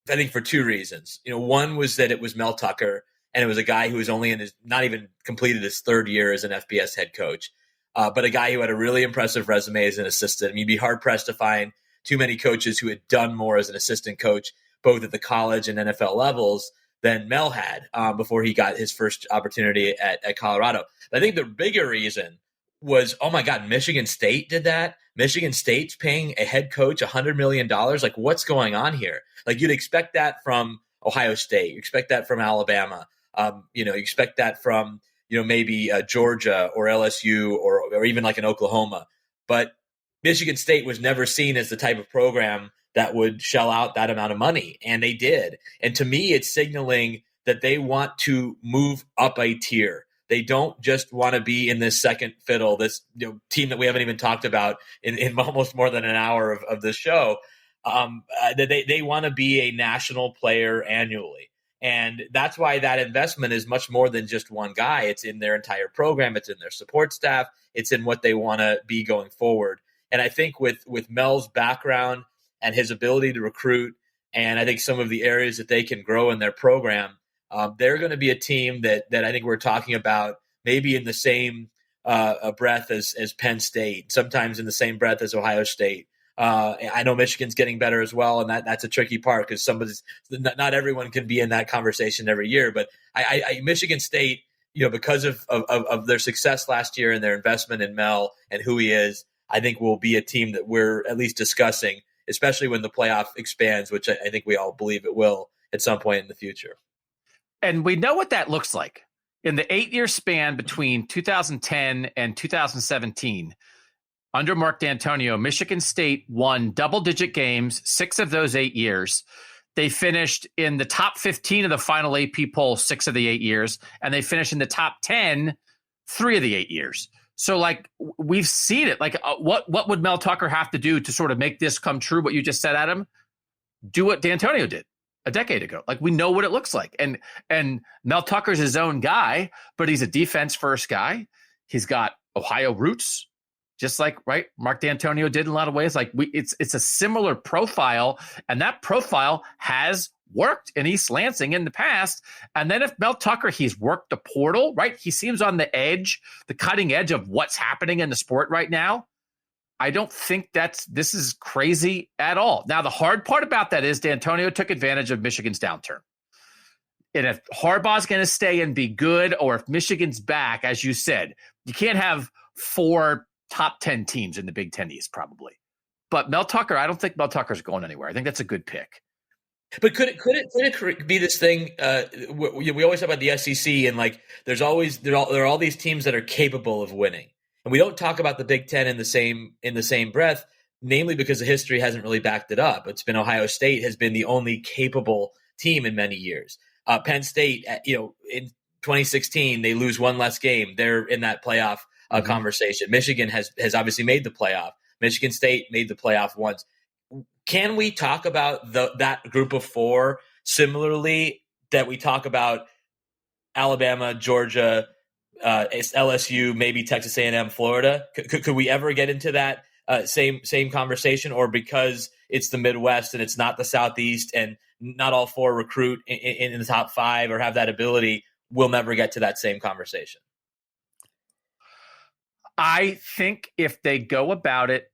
I think for 2 reasons. One was that it was Mel Tucker, and it was a guy who was only not even completed his 3rd year as an FBS head coach, but a guy who had a really impressive resume as an assistant. I mean, you'd be hard pressed to find too many coaches who had done more as an assistant coach, both at the college and NFL levels, than Mel had before he got his first opportunity at Colorado. But I think the bigger reason was, oh my God, Michigan State did that. Michigan State's paying a head coach $100 million. Like, what's going on here? Like, you'd expect that from Ohio State. You expect that from Alabama. You expect that from, maybe Georgia or LSU or even like an Oklahoma. But Michigan State was never seen as the type of program that would shell out that amount of money. And they did. And to me, it's signaling that they want to move up a tier. They don't just want to be in this second fiddle, this team that we haven't even talked about in almost more than an hour of this show. They want to be a national player annually. And that's why that investment is much more than just one guy. It's in their entire program. It's in their support staff. It's in what they want to be going forward. And I think with Mel's background and his ability to recruit, and I think some of the areas that they can grow in their program, they're going to be a team that I think we're talking about maybe in the same breath as Penn State, sometimes in the same breath as Ohio State. I know Michigan's getting better as well, and that's a tricky part because not everyone can be in that conversation every year. But Michigan State, because of their success last year and their investment in Mel and who he is, I think will be a team that we're at least discussing, especially when the playoff expands, which I think we all believe it will at some point in the future. And we know what that looks like. In the 8-year span between 2010 and 2017, under Mark D'Antonio, Michigan State won double-digit games 6 of those 8 years. They finished in the top 15 of the final AP poll 6 of the 8 years, and they finished in the top 10 3 of the 8 years. So, like, we've seen it. Like, what would Mel Tucker have to do to sort of make this come true, what you just said, Adam? Do what D'Antonio did a decade ago. Like, we know what it looks like. And Mel Tucker's his own guy, but he's a defense-first guy. He's got Ohio roots, just like, right, Mark D'Antonio did in a lot of ways. Like, it's a similar profile, and that profile has worked in East Lansing in the past. And then if Mel Tucker, he's worked the portal, right? He seems on the edge, the cutting edge of what's happening in the sport right now. I don't think this is crazy at all. Now, the hard part about that is D'Antonio took advantage of Michigan's downturn. And if Harbaugh's going to stay and be good, or if Michigan's back, as you said, you can't have 4 top 10 teams in the Big Ten East, probably. But Mel Tucker, I don't think Mel Tucker's going anywhere. I think that's a good pick. But could it be this thing? We always talk about the SEC, and like there are all these teams that are capable of winning, and we don't talk about the Big Ten in the same breath, namely because the history hasn't really backed it up. It's been Ohio State has been the only capable team in many years. Penn State, in 2016, they lose one less game. They're in that playoff conversation. Michigan has obviously made the playoff. Michigan State made the playoff once. Can we talk about that group of 4 similarly that we talk about Alabama, Georgia, LSU, maybe Texas A&M, Florida? Could we ever get into that same conversation? Or because it's the Midwest and it's not the Southeast and not all 4 recruit in the top 5 or have that ability, we'll never get to that same conversation? I think if they go about it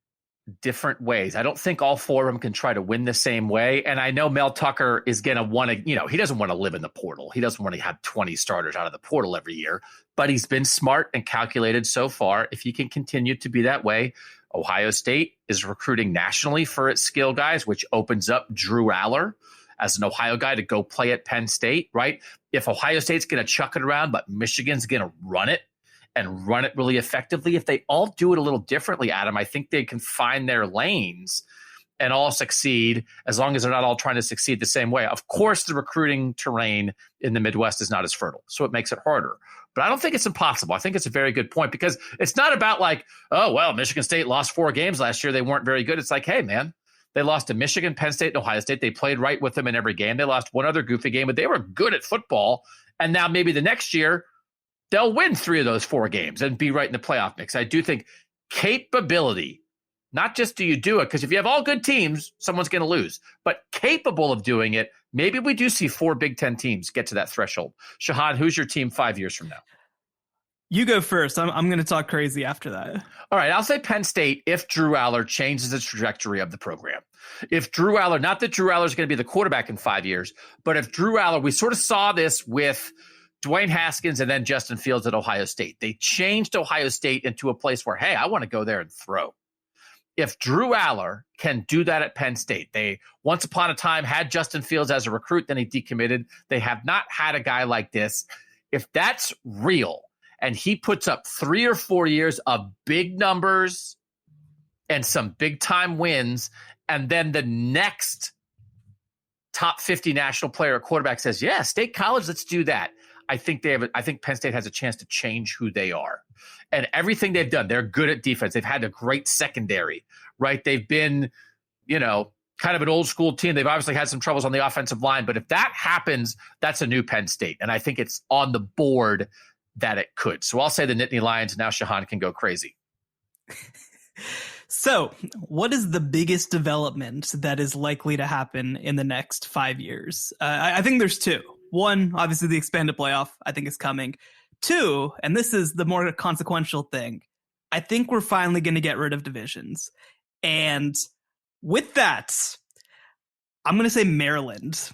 different ways, I don't think all 4 of them can try to win the same way. And I know Mel Tucker is going to want to, he doesn't want to live in the portal. He doesn't want to have 20 starters out of the portal every year, but he's been smart and calculated so far. If he can continue to be that way, Ohio State is recruiting nationally for its skill guys, which opens up Drew Aller as an Ohio guy to go play at Penn State, right? If Ohio State's going to chuck it around, but Michigan's going to run it, and run it really effectively, if they all do it a little differently, Adam, I think they can find their lanes and all succeed, as long as they're not all trying to succeed the same way. Of course, the recruiting terrain in the Midwest is not as fertile, so it makes it harder. But I don't think it's impossible. I think it's a very good point, because it's not about like, oh, well, Michigan State lost 4 games last year. They weren't very good. It's like, hey, man, they lost to Michigan, Penn State, and Ohio State. They played right with them in every game. They lost one other goofy game, but they were good at football. And now maybe the next year, they'll win 3 of those 4 games and be right in the playoff mix. I do think capability, not just do you do it, because if you have all good teams, someone's going to lose, but capable of doing it, maybe we do see 4 Big Ten teams get to that threshold. Shehan, who's your team 5 years from now? You go first. I'm going to talk crazy after that. All right, I'll say Penn State if Drew Aller changes the trajectory of the program. If Drew Aller, not that Drew Aller is going to be the quarterback in 5 years, but if Drew Aller, we sort of saw this with Dwayne Haskins and then Justin Fields at Ohio State. They changed Ohio State into a place where, hey, I want to go there and throw. If Drew Aller can do that at Penn State, they once upon a time had Justin Fields as a recruit, then he decommitted. They have not had a guy like this. If that's real and he puts up 3 or 4 years of big numbers and some big time wins, and then the next top 50 national player or quarterback says, yeah, State College, let's do that. I think Penn State has a chance to change who they are. And everything they've done, they're good at defense. They've had a great secondary, right? They've been, kind of an old school team. They've obviously had some troubles on the offensive line, but if that happens, that's a new Penn State. And I think it's on the board that it could. So I'll say the Nittany Lions. Now Shehan can go crazy. So what is the biggest development that is likely to happen in the next 5 years? I think there's 2. 1, obviously the expanded playoff, I think is coming. 2, and this is the more consequential thing, I think we're finally going to get rid of divisions. And with that, I'm going to say Maryland.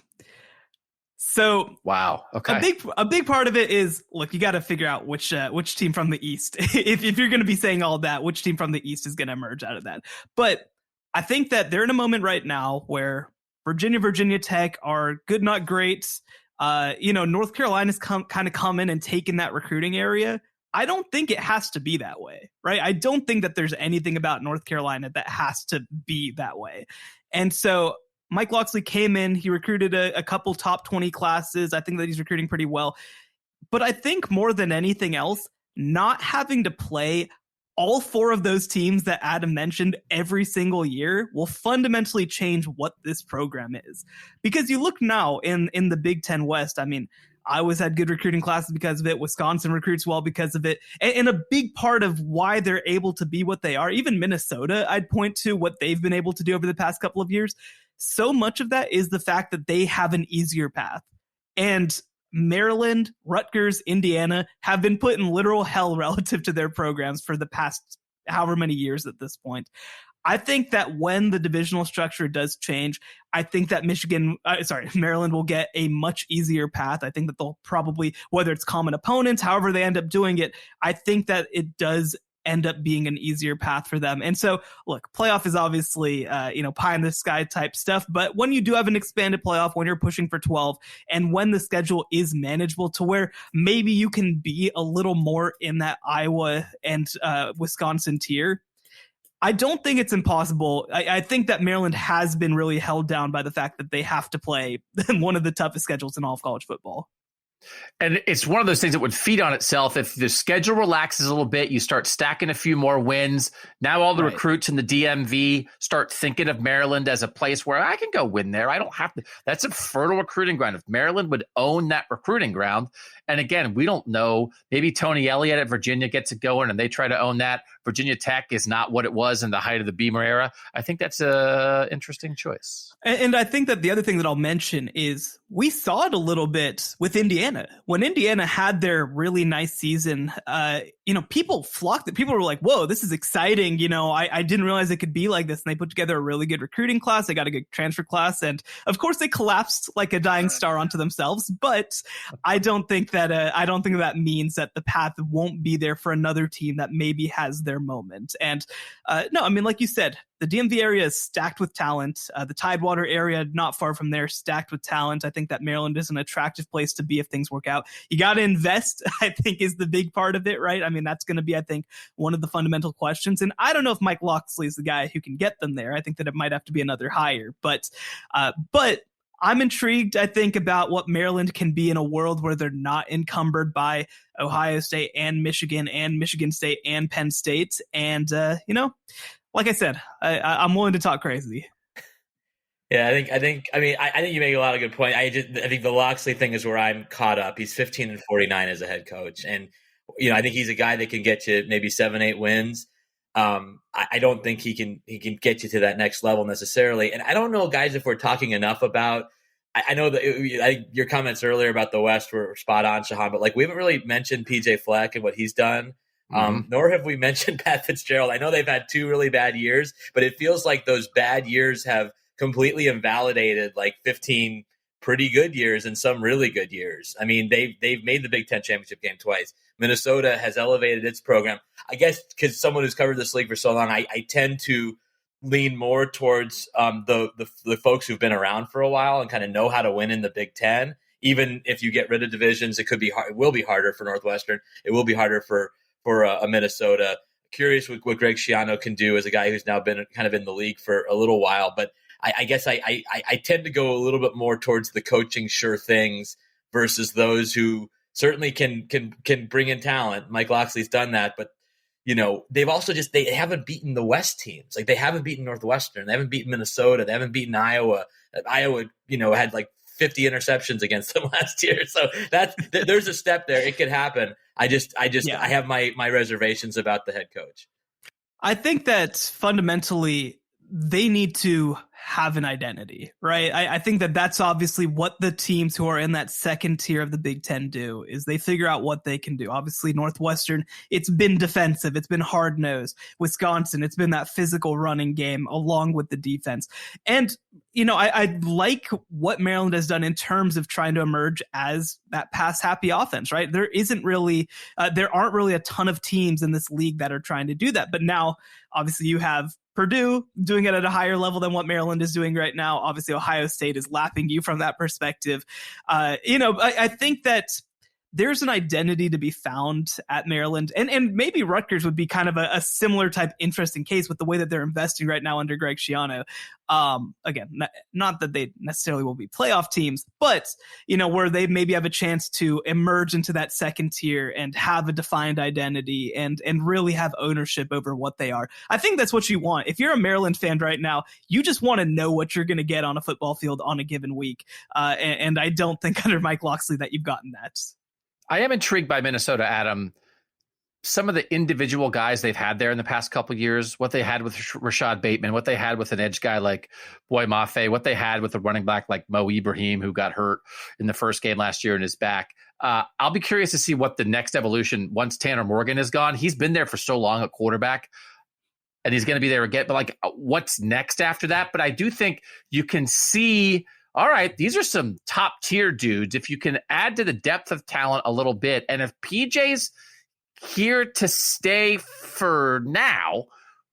So wow, okay. A big part of it is, look, you got to figure out which team from the East, if you're going to be saying all that, which team from the East is going to emerge out of that. But I think that they're in a moment right now where Virginia Tech are good, not great. North Carolina's kind of come in and taken that recruiting area. I don't think it has to be that way, right? I don't think that there's anything about North Carolina that has to be that way. And so Mike Locksley came in, he recruited a couple top 20 classes. I think that he's recruiting pretty well. But I think more than anything else, not having to play all 4 of those teams that Adam mentioned every single year will fundamentally change what this program is. Because you look now in the Big Ten West, I mean, Iowa's had good recruiting classes because of it. Wisconsin recruits well because of it. And a big part of why they're able to be what they are, even Minnesota, I'd point to what they've been able to do over the past couple of years. So much of that is the fact that they have an easier path. And Maryland, Rutgers, Indiana have been put in literal hell relative to their programs for the past however many years at this point. I think that when the divisional structure does change, I think that Maryland will get a much easier path. I think that they'll probably, whether it's common opponents, however they end up doing it, I think that it does end up being an easier path for them. And so, look, playoff is obviously, pie in the sky type stuff. But when you do have an expanded playoff, when you're pushing for 12, and when the schedule is manageable to where maybe you can be a little more in that Iowa and Wisconsin tier, I don't think it's impossible. I think that Maryland has been really held down by the fact that they have to play one of the toughest schedules in all of college football. And it's one of those things that would feed on itself. If the schedule relaxes a little bit, you start stacking a few more wins. Now all the recruits in the DMV start thinking of Maryland as a place where I can go win there. I don't have to. That's a fertile recruiting ground. If Maryland would own that recruiting ground, and again, we don't know, maybe Tony Elliott at Virginia gets it going and they try to own that. Virginia Tech is not what it was in the height of the Beamer era. I think that's an interesting choice. And I think that the other thing that I'll mention is we saw it a little bit with Indiana. When Indiana had their really nice season, people flocked it. People were like, whoa, this is exciting. I didn't realize it could be like this. And they put together a really good recruiting class. They got a good transfer class. And of course they collapsed like a dying star onto themselves. But I don't think that means that the path won't be there for another team that maybe has their moment. And like you said, the DMV area is stacked with talent. The Tidewater area, not far from there, stacked with talent. I think that Maryland is an attractive place to be if things work out. You got to invest, I think, is the big part of it, right? I mean, that's going to be, I think, one of the fundamental questions. And I don't know if Mike Locksley is the guy who can get them there. I think that it might have to be another hire. But I'm intrigued, I think, about what Maryland can be in a world where they're not encumbered by Ohio State and Michigan State and Penn State. And, like I said, I'm willing to talk crazy. Yeah, I think you make a lot of good points. I think the Locksley thing is where I'm caught up. He's 15-49 as a head coach. And, I think he's a guy that can get you maybe 7-8 wins. I don't think he can get you to that next level necessarily. And I don't know, guys, if we're talking enough about, I know that your comments earlier about the West were spot on, Shehan, but we haven't really mentioned PJ Fleck and what he's done. Nor have we mentioned Pat Fitzgerald. I know they've had 2 really bad years, but it feels like those bad years have completely invalidated 15 pretty good years and some really good years. I mean, they've made the Big Ten championship game twice. Minnesota has elevated its program. I guess because someone who's covered this league for so long, I tend to lean more towards the folks who've been around for a while and kind of know how to win in the Big Ten. Even if you get rid of divisions, it could be hard. It will be harder for Northwestern. It will be harder for a Minnesota. Curious what Greg Schiano can do as a guy who's now been kind of in the league for a little while. But I guess I tend to go a little bit more towards the coaching sure things versus those who certainly can bring in talent. Mike Locksley's done that, but they've also they haven't beaten the West teams. They haven't beaten Northwestern. They haven't beaten Minnesota. They haven't beaten Iowa. Iowa, had 50 interceptions against them last year. So there's a step there. It could happen. I have my reservations about the head coach. I think that fundamentally they need to have an identity, right? I think that that's obviously what the teams who are in that second tier of the Big Ten do, is they figure out what they can do. Obviously, Northwestern, it's been defensive. It's been hard-nosed. Wisconsin, it's been that physical running game along with the defense. And, I like what Maryland has done in terms of trying to emerge as that pass-happy offense, right? There aren't really a ton of teams in this league that are trying to do that. But now, obviously, you have Purdue doing it at a higher level than what Maryland is doing right now. Obviously, Ohio State is lapping you from that perspective. I think that there's an identity to be found at Maryland, and maybe Rutgers would be kind of a similar type interesting case with the way that they're investing right now under Greg Schiano. Again, not that they necessarily will be playoff teams, but where they maybe have a chance to emerge into that second tier and have a defined identity and really have ownership over what they are. I think that's what you want. If you're a Maryland fan right now, you just want to know what you're going to get on a football field on a given week. And I don't think under Mike Locksley that you've gotten that. I am intrigued by Minnesota, Adam. Some of the individual guys they've had there in the past couple of years, what they had with Rashad Bateman, what they had with an edge guy like Boy Mafe, what they had with a running back like Mo Ibrahim, who got hurt in the first game last year and is back. I'll be curious to see what the next evolution, once Tanner Morgan is gone. He's been there for so long at quarterback, and he's going to be there again. But like, what's next after that? But I do think you can see, all right, these are some top tier dudes. If you can add to the depth of talent a little bit, and if PJ's here to stay for now,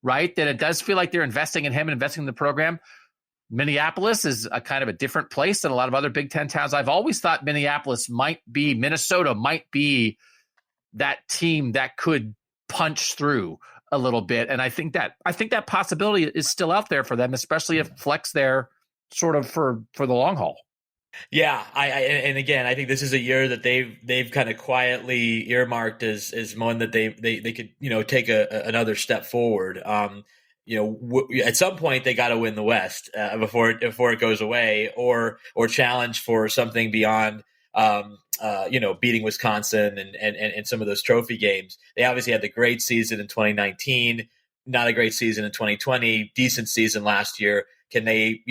right, then it does feel like they're investing in him and investing in the program. Minneapolis is a kind of a different place than a lot of other Big Ten towns. I've always thought Minnesota might be that team that could punch through a little bit. And I think that possibility is still out there for them, especially if Fleck's there sort of for the long haul. Yeah, and again, I think this is a year that they've kind of quietly earmarked as one that they could take another step forward. At some point they got to win the West before it goes away, or challenge for something beyond beating Wisconsin and some of those trophy games. They obviously had the great season in 2019, not a great season in 2020, decent season last year. Can they,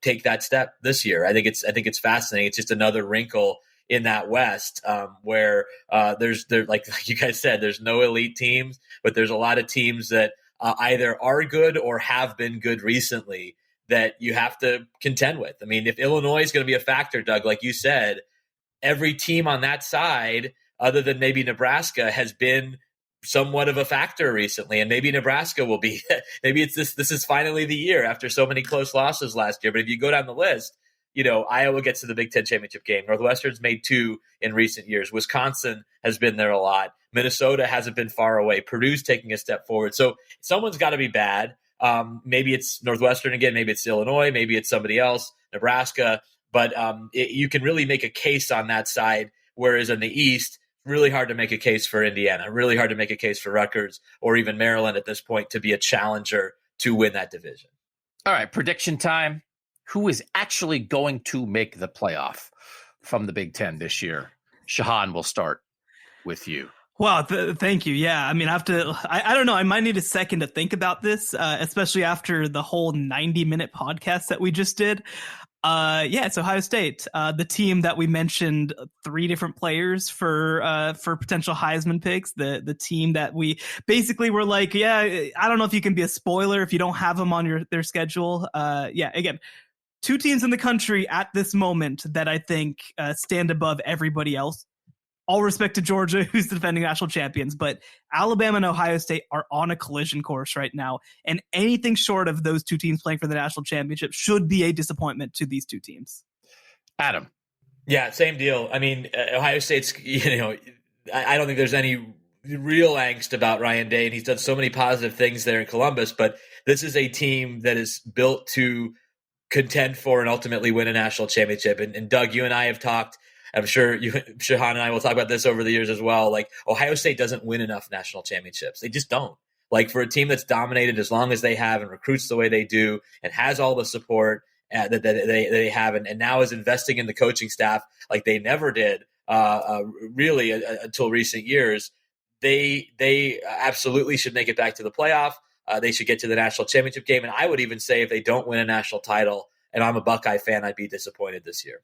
take that step this year? I think it's fascinating. It's just another wrinkle in that West where there's like you guys said, there's no elite teams, but there's a lot of teams that either are good or have been good recently that you have to contend with. I mean, if Illinois is going to be a factor, Doug, like you said, every team on that side, other than maybe Nebraska, has been somewhat of a factor recently, and maybe Nebraska will be. Maybe it's this is finally the year after so many close losses last year. But if you go down the list, Iowa gets to the Big Ten championship game. Northwestern's made 2 in recent years. Wisconsin has been there a lot. Minnesota hasn't been far away. Purdue's taking a step forward. So someone's got to be bad. Maybe it's Northwestern again. Maybe it's Illinois. Maybe it's somebody else, Nebraska. But you can really make a case on that side. Whereas in the East, really hard to make a case for Indiana, really hard to make a case for Rutgers or even Maryland at this point to be a challenger to win that division. All right, prediction time. Who is actually going to make the playoff from the Big Ten this year? Shehan, we'll start with you. Wow, thank you. Yeah, I mean, I don't know. I might need a second to think about this, especially after the whole 90-minute podcast that we just did. It's Ohio State, the team that we mentioned 3 different players for potential Heisman picks. The team that we basically were like, I don't know if you can be a spoiler if you don't have them on their schedule. Again, 2 teams in the country at this moment that I think stand above everybody else. All respect to Georgia, who's the defending national champions, but Alabama and Ohio State are on a collision course right now, and anything short of those 2 teams playing for the national championship should be a disappointment to these 2 teams. Adam. Yeah, same deal. I mean, Ohio State's, I don't think there's any real angst about Ryan Day, and he's done so many positive things there in Columbus, but this is a team that is built to contend for and ultimately win a national championship. And Doug, you and I have talked, I'm sure Shehan and I will talk about this over the years as well. Like, Ohio State doesn't win enough national championships. They just don't. Like, for a team that's dominated as long as they have and recruits the way they do and has all the support that they have and now is investing in the coaching staff like they never did really until recent years, they absolutely should make it back to the playoff. They should get to the national championship game. And I would even say if they don't win a national title, and I'm a Buckeye fan, I'd be disappointed this year.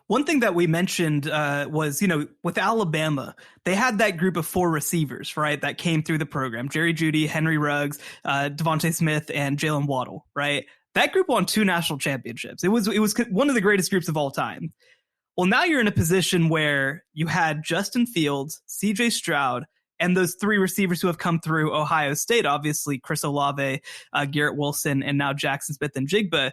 One thing that we mentioned was, with Alabama, they had that group of 4 receivers, right, that came through the program. Jerry Jeudy, Henry Ruggs, Devontae Smith, and Jalen Waddle, right? That group won 2 national championships. It was one of the greatest groups of all time. Well, now you're in a position where you had Justin Fields, CJ Stroud, and those 3 receivers who have come through Ohio State, obviously Chris Olave, Garrett Wilson, and now Jaxon Smith-Njigba.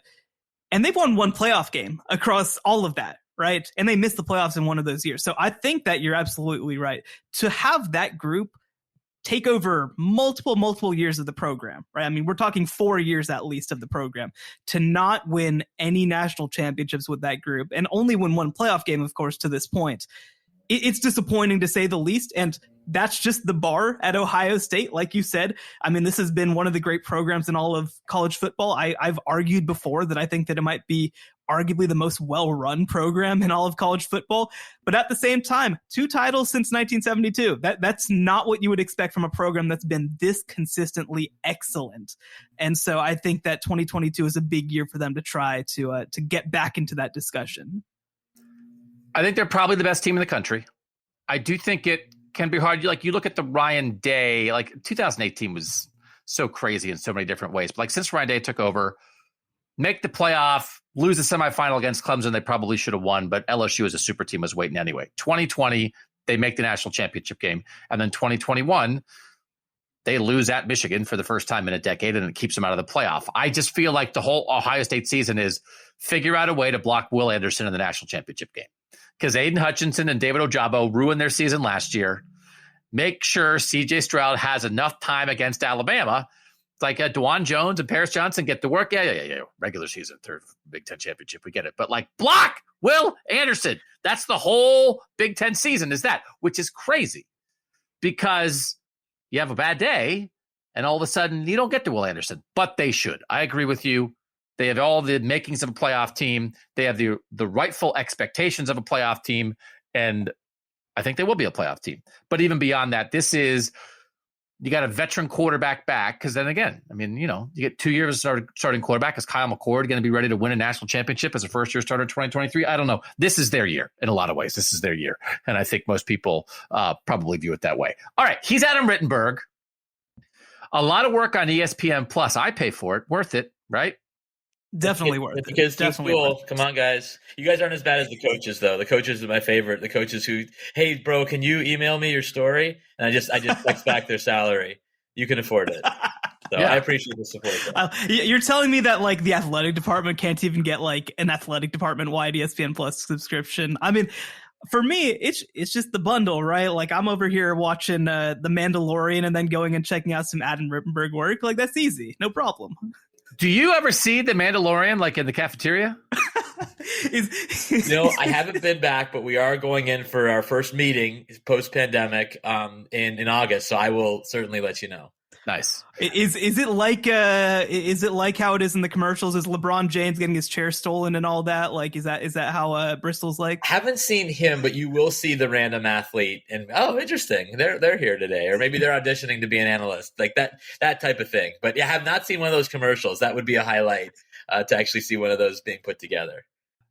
And they've won 1 playoff game across all of that, right? And they missed the playoffs in one of those years. So I think that you're absolutely right. To have that group take over multiple years of the program, right? I mean, we're talking 4 years at least of the program, to not win any national championships with that group and only win one playoff game, of course, to this point. It's disappointing to say the least. And that's just the bar at Ohio State. Like you said, I mean, this has been one of the great programs in all of college football. I've argued before that I think that it might be arguably the most well-run program in all of college football. But at the same time, 2 titles since 1972. That's not what you would expect from a program that's been this consistently excellent. And so I think that 2022 is a big year for them to try to get back into that discussion. I think they're probably the best team in the country. I do think it can be hard. Like, you look at the Ryan Day, like 2018 was so crazy in so many different ways. But like, since Ryan Day took over, make the playoff, lose the semifinal against Clemson, they probably should have won, but LSU as a super team was waiting anyway. 2020, they make the national championship game. And then 2021, they lose at Michigan for the first time in a decade, and it keeps them out of the playoff. I just feel like the whole Ohio State season is figure out a way to block Will Anderson in the national championship game. Because Aiden Hutchinson and David Ojabo ruined their season last year. Make sure C.J. Stroud has enough time against Alabama. It's like DeJuan Jones and Paris Johnson get to work. Yeah. Regular season, third Big Ten championship. We get it. But like, block Will Anderson. That's the whole Big Ten season is that, which is crazy. Because you have a bad day and all of a sudden you don't get to Will Anderson. But they should. I agree with you. They have all the makings of a playoff team. They have the rightful expectations of a playoff team. And I think they will be a playoff team. But even beyond that, you got a veteran quarterback back. Because then again, I mean, you get 2 years of starting quarterback. Is Kyle McCord going to be ready to win a national championship as a first-year starter in 2023? I don't know. This is their year in a lot of ways. This is their year. And I think most people probably view it that way. All right. He's Adam Rittenberg. A lot of work on ESPN Plus. I pay for it. Worth it, right? Definitely worth it. Because definitely cool. Come on, guys. You guys aren't as bad as the coaches, though. The coaches are my favorite. The coaches who, hey, bro, can you email me your story? And I just text back their salary. You can afford it. So yeah. I appreciate the support. You're telling me that like the athletic department can't even get like an athletic department-wide ESPN Plus subscription? I mean, for me, it's just the bundle, right? Like, I'm over here watching The Mandalorian and then going and checking out some Adam Rittenberg work. Like, that's easy. No problem. Do you ever see The Mandalorian, like in the cafeteria? No, I haven't been back, but we are going in for our first meeting post-pandemic in August. So I will certainly let you know. Nice. Is it like how it is in the commercials? Is LeBron James getting his chair stolen and all that? Like, is that how Bristol's like? I haven't seen him, but you will see the random athlete and interesting. They're here today, or maybe they're auditioning to be an analyst, like that type of thing. But yeah, I have not seen one of those commercials. That would be a highlight to actually see one of those being put together.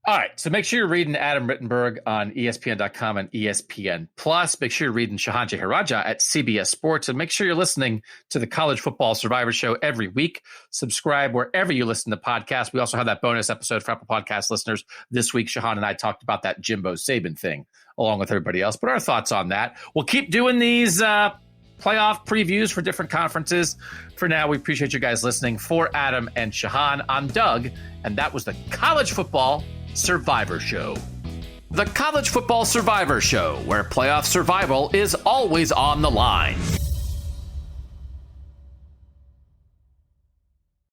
All right, so make sure you're reading Adam Rittenberg on ESPN.com and ESPN Plus. Make sure you're reading Shehan Jeyarajah at CBS Sports, and make sure you're listening to the College Football Survivor Show every week. Subscribe wherever you listen to podcasts. We also have that bonus episode for Apple Podcast listeners. This week, Shehan and I talked about that Jimbo Saban thing, along with everybody else. But our thoughts on that. We'll keep doing these playoff previews for different conferences. For now, we appreciate you guys listening. For Adam and Shehan, I'm Doug, and that was the College Football Survivor Show. The College Football Survivor Show, where playoff survival is always on the line.